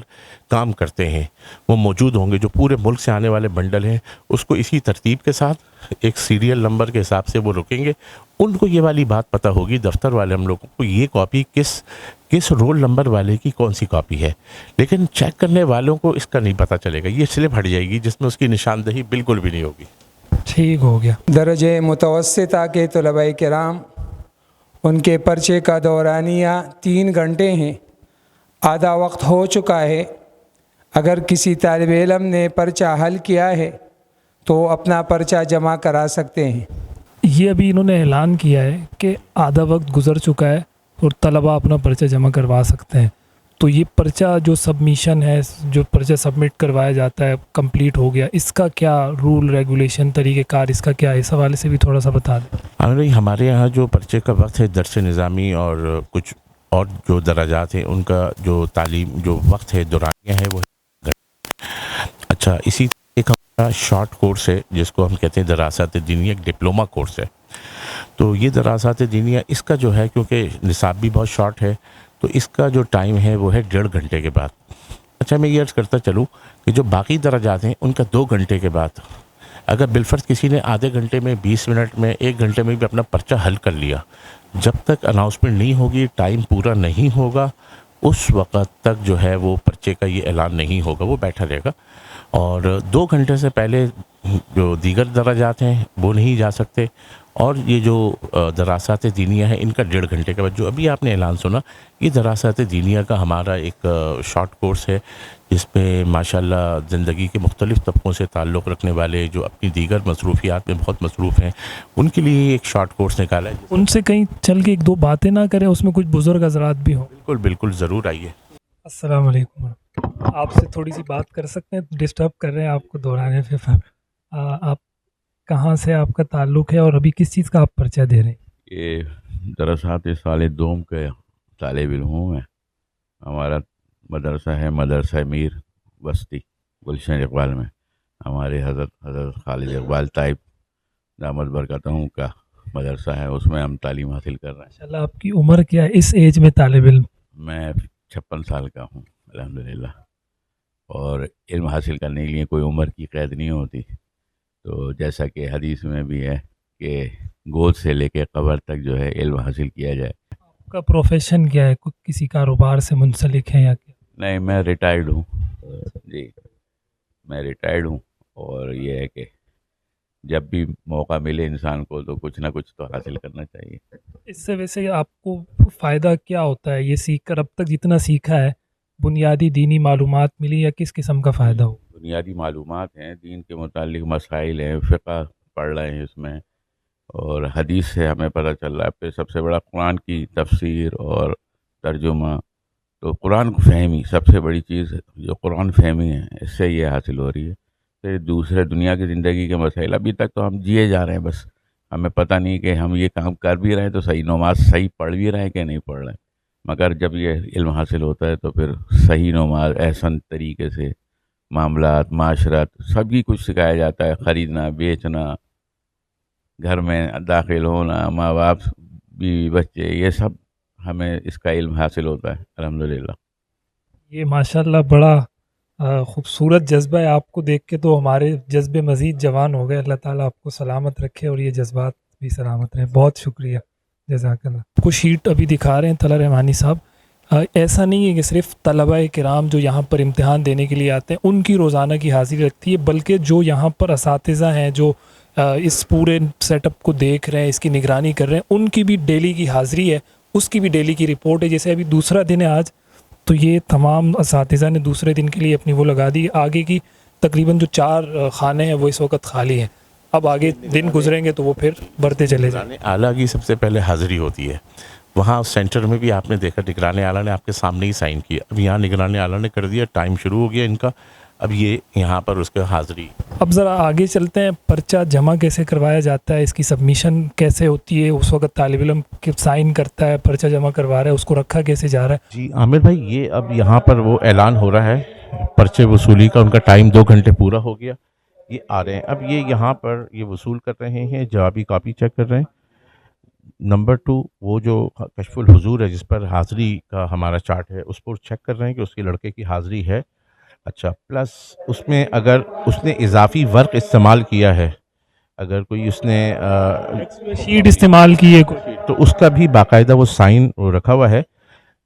کام کرتے ہیں، وہ موجود ہوں گے، جو پورے ملک سے آنے والے بنڈل ہیں، اس کو اسی ترتیب کے ساتھ ایک سیریل نمبر کے حساب سے وہ رکیں گے، ان کو یہ والی بات پتہ ہوگی، دفتر والے ہم لوگوں کو یہ کاپی کس رول نمبر والے کی کون سی کاپی ہے، لیکن چیک کرنے والوں کو اس کا نہیں پتہ چلے گا، یہ سلپ ہٹ جائے گی جس میں اس کی نشاندہی بالکل بھی نہیں ہوگی۔ ٹھیک ہو گیا۔ درجہ متوسطہ کے طلباء کرام، ان کے پرچے کا دورانیہ 3 گھنٹے ہیں، آدھا وقت ہو چکا ہے، اگر کسی طالب علم نے پرچہ حل کیا ہے تو اپنا پرچہ جمع کرا سکتے ہیں۔ یہ ابھی انہوں نے اعلان کیا ہے کہ آدھا وقت گزر چکا ہے اور طلباء اپنا پرچہ جمع کروا سکتے ہیں، تو یہ پرچہ جو سبمیشن ہے، جو پرچہ سبمٹ کروایا جاتا ہے، کمپلیٹ ہو گیا، اس کا کیا رول ریگولیشن طریقہ کار اس کا کیا ہے، اس حوالے سے بھی تھوڑا سا بتا دیں۔ ہمارے یہاں جو پرچے کا وقت ہے، درس نظامی اور کچھ اور جو درجات ہیں، ان کا جو تعلیم جو وقت ہے دورانیہ ہے وہ اچھا، اسی ایک ہمارا شارٹ کورس ہے جس کو ہم کہتے ہیں دراسات دینیہ، ایک ڈپلومہ کورس ہے، تو یہ دراسات دینیہ اس کا جو ہے کیونکہ نصاب بھی بہت شارٹ ہے، تو اس کا جو ٹائم ہے وہ ہے 1.5 گھنٹے کے بعد۔ اچھا، میں یہ عرض کرتا چلوں کہ جو باقی درجات ہیں ان کا 2 گھنٹے کے بعد، اگر بالفرض کسی نے آدھے گھنٹے میں، 20 منٹ میں، 1 گھنٹے میں بھی اپنا پرچہ حل کر لیا، جب تک اناؤنسمنٹ نہیں ہوگی، ٹائم پورا نہیں ہوگا، اس وقت تک جو ہے وہ پرچے کا یہ اعلان نہیں ہوگا، وہ بیٹھا رہے گا، اور 2 گھنٹے سے پہلے جو دیگر درجات ہیں وہ نہیں جا سکتے، اور یہ جو دراسات دینیہ ہیں ان کا 1.5 گھنٹے کے بعد، جو ابھی آپ نے اعلان سنا، یہ دراسات دینیہ کا ہمارا ایک شارٹ کورس ہے، جس پہ ماشاءاللہ زندگی کے مختلف طبقوں سے تعلق رکھنے والے جو اپنی دیگر مصروفیات میں بہت مصروف ہیں، ان کے لیے ایک شارٹ کورس نکالا ہے۔ ان سے کہیں چل کے 1-2 باتیں نہ کریں، اس میں کچھ بزرگ حضرات بھی ہوں۔ بالکل بالکل، ضرور آئیے۔ السلام علیکم، آپ سے تھوڑی سی بات کر سکتے ہیں؟ ڈسٹرب کر رہے ہیں آپ کو دہرانے پہ؟ آپ کہاں سے آپ کا تعلق ہے اور ابھی کس چیز کا آپ پرچہ دے رہے ہیں؟ یہ دراسات سال دوم کے طالب علم ہوں میں، ہمارا مدرسہ ہے مدرسہ میر بستی گلشن اقبال میں، ہمارے حضرت خالد اقبال طائب دامت برکاتہوں کا مدرسہ ہے، اس میں ہم تعلیم حاصل کر رہے ہیں۔ ماشاءاللہ، آپ کی عمر کیا ہے اس ایج میں طالب علم؟ میں 56 سال کا ہوں الحمدللہ، اور علم حاصل کرنے کے لیے کوئی عمر کی قید نہیں ہوتی، تو جیسا کہ حدیث میں بھی ہے کہ گود سے لے کے قبر تک جو ہے علم حاصل کیا جائے۔ آپ کا پروفیشن کیا ہے؟ کسی کاروبار سے منسلک ہے یا کیا؟ نہیں، میں ریٹائرڈ ہوں جی، میں ریٹائرڈ ہوں، اور یہ ہے کہ جب بھی موقع ملے انسان کو تو کچھ نہ کچھ تو حاصل کرنا چاہیے۔ اس سے ویسے آپ کو فائدہ کیا ہوتا ہے یہ سیکھ کر؟ اب تک جتنا سیکھا ہے، بنیادی دینی معلومات ملی یا کس قسم کا فائدہ ہو؟ بنیادی معلومات ہیں، دین کے متعلق مسائل ہیں، فقہ پڑھ رہے ہیں اس میں، اور حدیث سے ہمیں پتہ چل رہا ہے، پھر سب سے بڑا قرآن کی تفسیر اور ترجمہ، تو قرآن فہمی سب سے بڑی چیز ہے، جو قرآن فہمی ہے اس سے یہ حاصل ہو رہی ہے۔ پھر دوسرے دنیا کی زندگی کے مسائل ابھی تک تو ہم جیے جا رہے ہیں، بس ہمیں پتہ نہیں کہ ہم یہ کام کر بھی رہے ہیں تو صحیح نماز صحیح پڑھ بھی رہے ہیں کہ نہیں پڑھ رہے ہیں، مگر جب یہ علم حاصل ہوتا ہے تو پھر صحیح نماز احسن طریقے سے معاملات معاشرت سب کی کچھ سکھایا جاتا ہے، خریدنا بیچنا، گھر میں داخل ہونا، ماں باپ بیوی بچے، یہ سب ہمیں اس کا علم حاصل ہوتا ہے الحمدللہ۔ یہ ماشاءاللہ بڑا خوبصورت جذبہ ہے، آپ کو دیکھ کے تو ہمارے جذبے مزید جوان ہو گئے۔ اللہ تعالیٰ آپ کو سلامت رکھے اور یہ جذبات بھی سلامت رہیں۔ بہت شکریہ، جزاک اللہ۔ آپ کو شیٹ ابھی دکھا رہے ہیں طلحہ رحمانی صاحب، ایسا نہیں ہے کہ صرف طلبہ کرام جو یہاں پر امتحان دینے کے لیے آتے ہیں ان کی روزانہ کی حاضری رکھتی ہے، بلکہ جو یہاں پر اساتذہ ہیں جو اس پورے سیٹ اپ کو دیکھ رہے ہیں، اس کی نگرانی کر رہے ہیں، ان کی بھی ڈیلی کی حاضری ہے، اس کی بھی ڈیلی کی رپورٹ ہے۔ جیسے ابھی دوسرا دن ہے آج، تو یہ تمام اساتذہ نے دوسرے دن کے لیے اپنی وہ لگا دی۔ آگے کی تقریباً جو 4 خانے ہیں وہ اس وقت خالی ہیں، اب آگے دن گزریں گے تو وہ پھر بڑھتے چلے جائیں۔ نگران اعلیٰ کی سب سے پہلے حاضری ہوتی ہے، وہاں سینٹر میں بھی آپ نے دیکھا نگران اعلیٰ نے آپ کے سامنے ہی سائن کیا، اب یہاں نگران اعلیٰ نے کر دیا، ٹائم شروع ہو گیا ان کا، اب یہ یہاں پر اس کا حاضری۔ اب ذرا آگے چلتے ہیں، پرچہ جمع کیسے کروایا جاتا ہے، اس کی سبمیشن کیسے ہوتی ہے، اس وقت طالب علم کے سائن کرتا ہے، پرچہ جمع کروا رہا ہے، اس کو رکھا کیسے جا رہا ہے؟ جی عامر بھائی، یہ اب یہاں پر وہ اعلان ہو رہا ہے پرچے وصولی کا، ان کا ٹائم 2 گھنٹے پورا ہو گیا، یہ آ رہے ہیں، اب یہ یہاں پر یہ وصول کر رہے ہیں، جوابی کاپی چیک کر رہے ہیں۔ نمبر 2 وہ جو کشف الحضور ہے جس پر حاضری کا ہمارا چارٹ ہے، اس پر چیک کر رہے ہیں کہ اس کے لڑکے کی حاضری ہے، اچھا، پلس اس میں اگر اس نے اضافی ورق استعمال کیا ہے، اگر کوئی اس نے شیٹ استعمال کی ہے کوئی، تو اس کا بھی باقاعدہ وہ سائن رکھا ہوا ہے،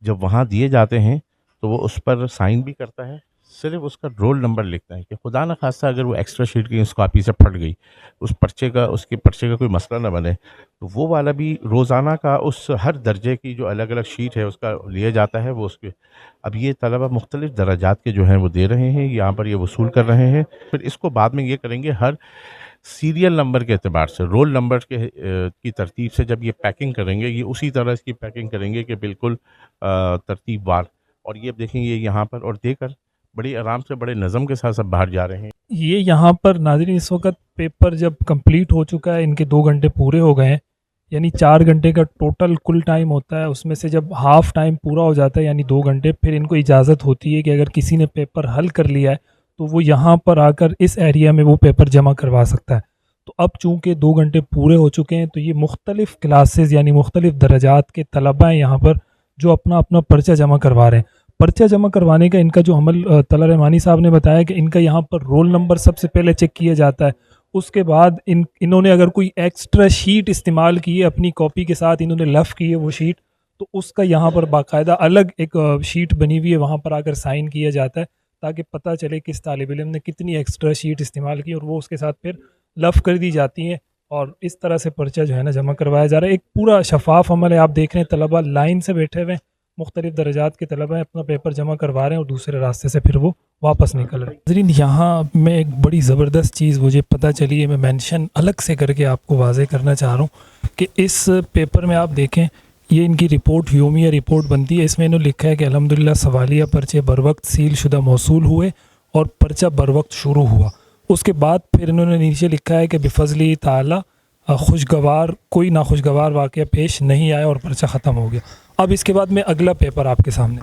جب وہاں دیے جاتے ہیں تو وہ اس پر سائن بھی کرتا ہے، صرف اس کا رول نمبر لکھتا ہے کہ خدا نہ خواستہ اگر وہ ایکسٹرا شیٹ کی اس کاپی سے پھٹ گئی، اس کے پرچے کا کوئی مسئلہ نہ بنے، تو وہ والا بھی روزانہ کا اس ہر درجے کی جو الگ الگ شیٹ ہے اس کا لیا جاتا ہے، وہ اس کے اب یہ طلبہ مختلف درجات کے جو ہیں وہ دے رہے ہیں، یہاں پر یہ وصول کر رہے ہیں، پھر اس کو بعد میں یہ کریں گے ہر سیریل نمبر کے اعتبار سے، رول نمبر کی ترتیب سے جب یہ پیکنگ کریں گے، یہ اسی طرح اس کی پیکنگ کریں گے کہ بالکل ترتیب وار، اور یہ دیکھیں یہ یہاں پر اور دے کر بڑی آرام سے بڑے نظم کے ساتھ سب باہر جا رہے ہیں۔ یہ یہاں پر ناظرین اس وقت پیپر جب کمپلیٹ ہو چکا ہے، ان کے 2 گھنٹے پورے ہو گئے ہیں، یعنی 4 گھنٹے کا ٹوٹل کل ٹائم ہوتا ہے، اس میں سے جب ہاف ٹائم پورا ہو جاتا ہے یعنی 2 گھنٹے، پھر ان کو اجازت ہوتی ہے کہ اگر کسی نے پیپر حل کر لیا ہے تو وہ یہاں پر آ کر اس ایریا میں وہ پیپر جمع کروا سکتا ہے۔ تو اب چونکہ 2 گھنٹے پورے ہو چکے ہیں تو یہ مختلف کلاسز یعنی مختلف درجات کے طلبہ ہیں یہاں پر جو اپنا اپنا پرچہ جمع کروا رہے ہیں۔ پرچہ جمع کروانے کا ان کا جو عمل طلحہ رحمانی صاحب نے بتایا کہ ان کا یہاں پر رول نمبر سب سے پہلے چیک کیا جاتا ہے، اس کے بعد انہوں نے اگر کوئی ایکسٹرا شیٹ استعمال کی ہے اپنی کاپی کے ساتھ، انہوں نے لف کی ہے وہ شیٹ، تو اس کا یہاں پر باقاعدہ الگ ایک شیٹ بنی ہوئی ہے، وہاں پر آ کر سائن کیا جاتا ہے تاکہ پتہ چلے کس طالب علم نے کتنی ایکسٹرا شیٹ استعمال کی، اور وہ اس کے ساتھ پھر لف کر دی جاتی ہیں، اور اس طرح سے پرچہ جو ہے نا جمع کروایا جا رہا ہے۔ ایک پورا شفاف عمل ہے، آپ دیکھ رہے ہیں طلبہ لائن سے بیٹھے ہوئے ہیں، مختلف درجات کے طلبہ ہیں، اپنا پیپر جمع کروا رہے ہیں اور دوسرے راستے سے پھر وہ واپس نکل رہے ہیں۔ ناظرین یہاں میں ایک بڑی زبردست چیز مجھے پتہ چلی ہے، میں مینشن الگ سے کر کے آپ کو واضح کرنا چاہ رہا ہوں کہ اس پیپر میں آپ دیکھیں یہ ان کی رپورٹ یومیہ رپورٹ بنتی ہے، اس میں انہوں نے لکھا ہے کہ الحمدللہ سوالیہ پرچے بر وقت سیل شدہ موصول ہوئے اور پرچہ بر وقت شروع ہوا۔ اس کے بعد پھر انہوں نے نیچے لکھا ہے کہ بفضل تعالی خوشگوار کوئی ناخوشگوار واقعہ پیش نہیں آیا اور پرچہ ختم ہو گیا۔ اب اس کے بعد میں اگلا پیپر آپ کے سامنے،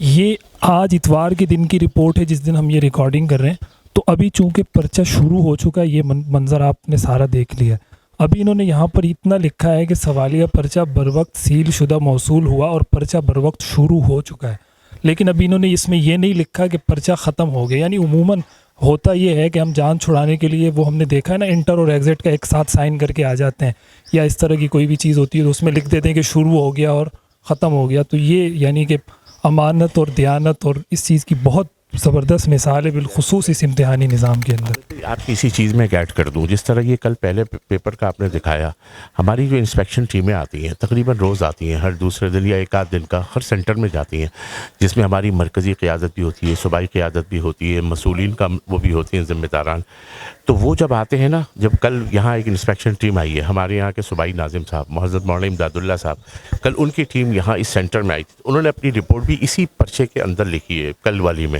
یہ آج اتوار کے دن کی رپورٹ ہے جس دن ہم یہ ریکارڈنگ کر رہے ہیں، تو ابھی چونکہ پرچہ شروع ہو چکا ہے، یہ منظر آپ نے سارا دیکھ لیا۔ ابھی انہوں نے یہاں پر اتنا لکھا ہے کہ سوالیہ پرچہ بر وقت سیل شدہ موصول ہوا اور پرچہ بر وقت شروع ہو چکا ہے، لیکن ابھی انہوں نے اس میں یہ نہیں لکھا کہ پرچہ ختم ہو گیا۔ یعنی عموماً ہوتا یہ ہے کہ ہم جان چھڑانے کے لیے وہ ہم نے دیکھا ہے نا انٹر اور ایگزٹ کا ایک ساتھ سائن کر کے آ جاتے ہیں، یا اس طرح کی کوئی بھی چیز ہوتی ہے تو اس میں لکھ دیتے ہیں کہ شروع ہو گیا اور ختم ہو گیا، تو یہ یعنی کہ امانت اور دیانت اور اس چیز کی بہت زبردست مثال ہے، بالخصوص اس امتحانی نظام کے اندر۔ آپ کسی چیز میں ایڈ کر دوں، جس طرح یہ کل پہلے پیپر کا آپ نے دکھایا، ہماری جو انسپیکشن ٹیمیں آتی ہیں تقریباً روز آتی ہیں، ہر دوسرے دن یا ایک آدھ دن کا ہر سینٹر میں جاتی ہیں، جس میں ہماری مرکزی قیادت بھی ہوتی ہے، صوبائی قیادت بھی ہوتی ہے، مسئولین کا وہ بھی ہوتی ہیں ذمہ داران، تو وہ جب آتے ہیں نا، جب کل یہاں ایک انسپیکشن ٹیم آئی ہے ہمارے یہاں کے صوبائی ناظم صاحب حضرت مولانا امداد اللہ صاحب، کل ان کی ٹیم یہاں اس سینٹر میں آئی تھی، انہوں نے اپنی رپورٹ بھی اسی پرچے کے اندر لکھی ہے کل والی میں،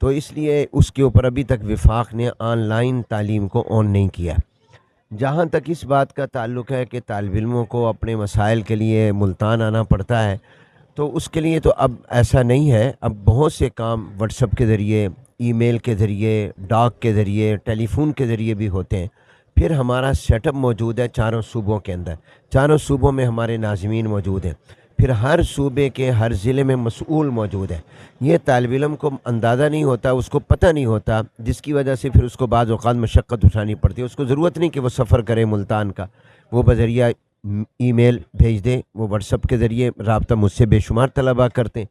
تو اس لیے اس کے اوپر ابھی تک وفاق نے آن لائن تعلیم کو آن نہیں کیا۔ جہاں تک اس بات کا تعلق ہے کہ طالب علموں کو اپنے مسائل کے لیے ملتان آنا پڑتا ہے، تو اس کے لیے تو اب ایسا نہیں ہے۔ اب بہت سے کام واٹس ایپ کے ذریعے، ای میل کے ذریعے، ڈاک کے ذریعے، ٹیلی فون کے ذریعے بھی ہوتے ہیں۔ پھر ہمارا سیٹ اپ موجود ہے چاروں صوبوں کے اندر، چاروں صوبوں میں ہمارے ناظمین موجود ہیں، پھر ہر صوبے کے ہر ضلع میں مسئول موجود ہے۔ یہ طالب علم کو اندازہ نہیں ہوتا، اس کو پتہ نہیں ہوتا، جس کی وجہ سے پھر اس کو بعض اوقات مشقت اٹھانی پڑتی ہے۔ اس کو ضرورت نہیں کہ وہ سفر کرے ملتان کا، وہ بذریعہ ای میل بھیج دیں، وہ واٹس ایپ کے ذریعے رابطہ مجھ سے بے شمار طلباء کرتے ہیں،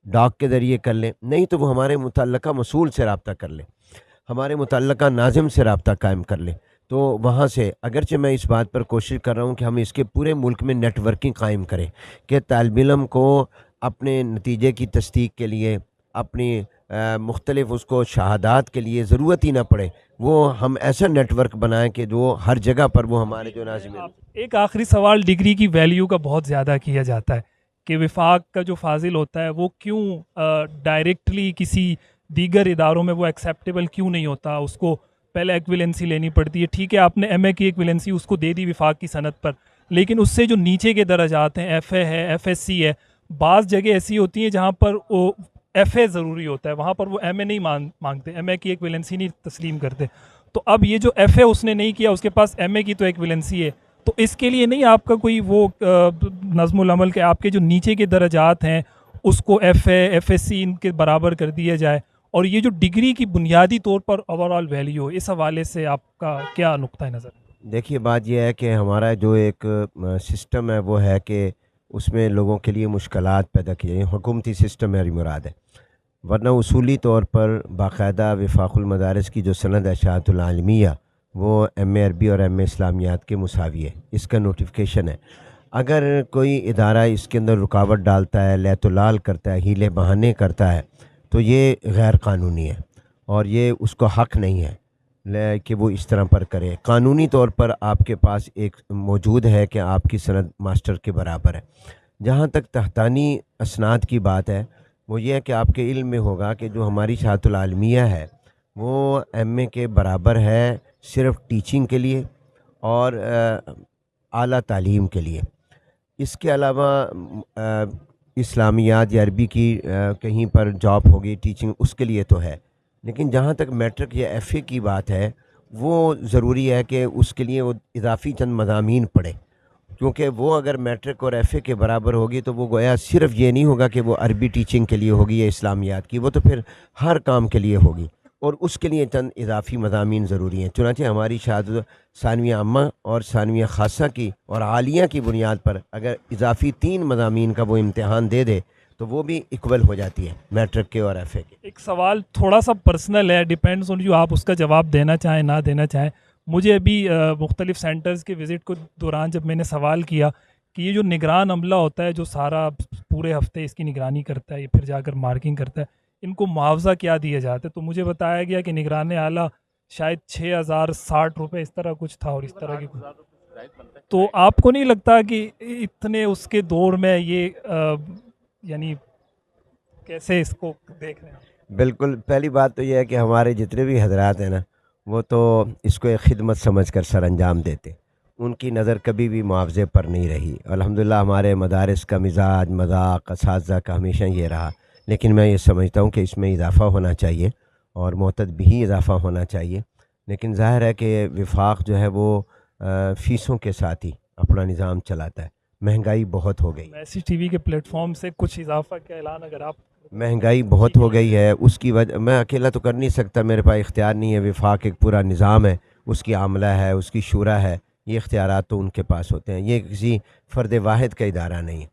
ڈاک کے ذریعے کر لیں، نہیں تو وہ ہمارے متعلقہ مسئول سے رابطہ کر لیں، ہمارے متعلقہ ناظم سے رابطہ قائم کر لیں۔ تو وہاں سے اگرچہ میں اس بات پر کوشش کر رہا ہوں کہ ہم اس کے پورے ملک میں نیٹ ورکنگ قائم کریں کہ طالب علم کو اپنے نتیجے کی تصدیق کے لیے، اپنی مختلف اس کو شہادات کے لیے ضرورت ہی نہ پڑے، وہ ہم ایسا نیٹ ورک بنائیں کہ جو ہر جگہ پر وہ ہمارے جو ناظمین۔ ایک آخری سوال، ڈگری کی ویلیو کا بہت زیادہ کیا جاتا ہے کہ وفاق کا جو فاضل ہوتا ہے وہ کیوں ڈائریکٹلی کسی دیگر اداروں میں وہ ایکسیپٹیبل کیوں نہیں ہوتا، اس کو پہلے ایکویلنسی لینی پڑتی ہے۔ ٹھیک ہے، آپ نے ایم اے کی ایکویلنسی اس کو دے دی وفاق کی سند پر، لیکن اس سے جو نیچے کے درجات ہیں، ایف اے ہے، ایف ایس سی ہے، بعض جگہ ایسی ہوتی ہیں جہاں پر وہ ایف اے ضروری ہوتا ہے، وہاں پر وہ ایم اے نہیں مانگتے، ایم اے کی ایکویلنسی نہیں تسلیم کرتے۔ تو اب یہ جو ایف اے اس نے نہیں کیا، اس کے پاس ایم اے کی تو ایکویلنسی ہے، تو اس کے لیے نہیں آپ کا کوئی وہ نظم العمل کہ آپ کے جو نیچے کے درجات ہیں اس کو F A, F S C ان کے برابر کر دیا جائے، اور یہ جو ڈگری کی بنیادی طور پر اوور آل ویلیو، اس حوالے سے آپ کا کیا نقطہ نظر؟ دیکھیے، بات یہ ہے کہ ہمارا جو ایک سسٹم ہے وہ ہے کہ اس میں لوگوں کے لیے مشکلات پیدا کی جائیں، حکومتی سسٹم میری مراد ہے، ورنہ اصولی طور پر باقاعدہ وفاق المدارس کی جو سند ہے شہادۃ العالمیہ، وہ ایم اے عربی اور ایم اے اسلامیات کے مساوی ہے، اس کا نوٹیفیکیشن ہے۔ اگر کوئی ادارہ اس کے اندر رکاوٹ ڈالتا ہے، لیت و لال کرتا ہے، ہیلے بہانے کرتا ہے، تو یہ غیر قانونی ہے اور یہ اس کو حق نہیں ہے کہ وہ اس طرح پر کرے۔ قانونی طور پر آپ کے پاس ایک موجود ہے کہ آپ کی سند ماسٹر کے برابر ہے۔ جہاں تک تحتانی اسناد کی بات ہے، وہ یہ ہے کہ آپ کے علم میں ہوگا کہ جو ہماری شہادۃ العالمیہ ہے وہ ایم اے کے برابر ہے صرف ٹیچنگ کے لیے اور اعلیٰ تعلیم کے لیے۔ اس کے علاوہ اسلامیات یا عربی کی کہیں پر جاب ہوگی ٹیچنگ، اس کے لیے تو ہے، لیکن جہاں تک میٹرک یا ایف اے کی بات ہے وہ ضروری ہے کہ اس کے لیے وہ اضافی چند مضامین پڑھے، کیونکہ وہ اگر میٹرک اور ایف اے کے برابر ہوگی تو وہ گویا صرف یہ نہیں ہوگا کہ وہ عربی ٹیچنگ کے لیے ہوگی یا اسلامیات کی، وہ تو پھر ہر کام کے لیے ہوگی، اور اس کے لیے چند اضافی مضامین ضروری ہیں۔ چنانچہ ہماری شہادت ثانویہ عامہ اور ثانویہ خاصہ کی اور عالیہ کی بنیاد پر اگر اضافی 3 مضامین کا وہ امتحان دے دے تو وہ بھی ایکول ہو جاتی ہے میٹرک کے اور ایف اے کے۔ ایک سوال تھوڑا سا پرسنل ہے، ڈیپینڈز آن یو، آپ اس کا جواب دینا چاہیں نہ دینا چاہیں۔ مجھے ابھی مختلف سینٹرز کے وزٹ کو دوران جب میں نے سوال کیا کہ یہ جو نگران عملہ ہوتا ہے جو سارا پورے ہفتے اس کی نگرانی کرتا ہے، یہ پھر جا کر مارکنگ کرتا ہے، ان کو معاوضہ کیا دیا جاتا ہے؟ تو مجھے بتایا گیا کہ نگران اعلیٰ شاید 6060 روپے اس طرح کچھ تھا، اور اس طرح کی کچھ۔ تو آپ کو نہیں لگتا کہ اتنے اس کے دور میں یہ یعنی کیسے اس کو دیکھ رہے ہیں؟ بالکل، پہلی بات تو یہ ہے کہ ہمارے جتنے بھی حضرات ہیں نا، وہ تو اس کو ایک خدمت سمجھ کر سر انجام دیتے، ان کی نظر کبھی بھی معاوضے پر نہیں رہی۔ الحمدللہ ہمارے مدارس کا مزاج، مذاق اساتذہ کا ہمیشہ یہ رہا، لیکن میں یہ سمجھتا ہوں کہ اس میں اضافہ ہونا چاہیے اور معتد بھی اضافہ ہونا چاہیے، لیکن ظاہر ہے کہ وفاق جو ہے وہ فیسوں کے ساتھ ہی اپنا نظام چلاتا ہے۔ مہنگائی بہت ہو گئی، میسی ٹی وی کے پلیٹ فارم سے کچھ اضافہ کا اعلان اگر آپ، مہنگائی بہت ہو گئی ہے، اس کی وجہ میں اکیلا تو کر نہیں سکتا، میرے پاس اختیار نہیں ہے۔ وفاق ایک پورا نظام ہے، اس کی عاملہ ہے، اس کی شورا ہے، یہ اختیارات تو ان کے پاس ہوتے ہیں، یہ کسی فرد واحد کا ادارہ نہیں ہے،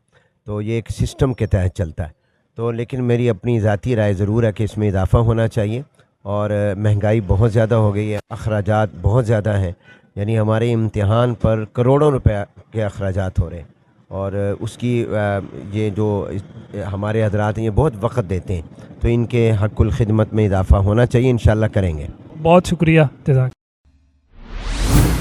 تو یہ ایک سسٹم کے تحت چلتا ہے۔ تو لیکن میری اپنی ذاتی رائے ضرور ہے کہ اس میں اضافہ ہونا چاہیے، اور مہنگائی بہت زیادہ ہو گئی ہے، اخراجات بہت زیادہ ہیں، یعنی ہمارے امتحان پر کروڑوں روپے کے اخراجات ہو رہے ہیں، اور اس کی یہ جو ہمارے حضرات ہیں یہ بہت وقت دیتے ہیں، تو ان کے حق الخدمت میں اضافہ ہونا چاہیے، انشاءاللہ کریں گے۔ بہت شکریہ، جزاک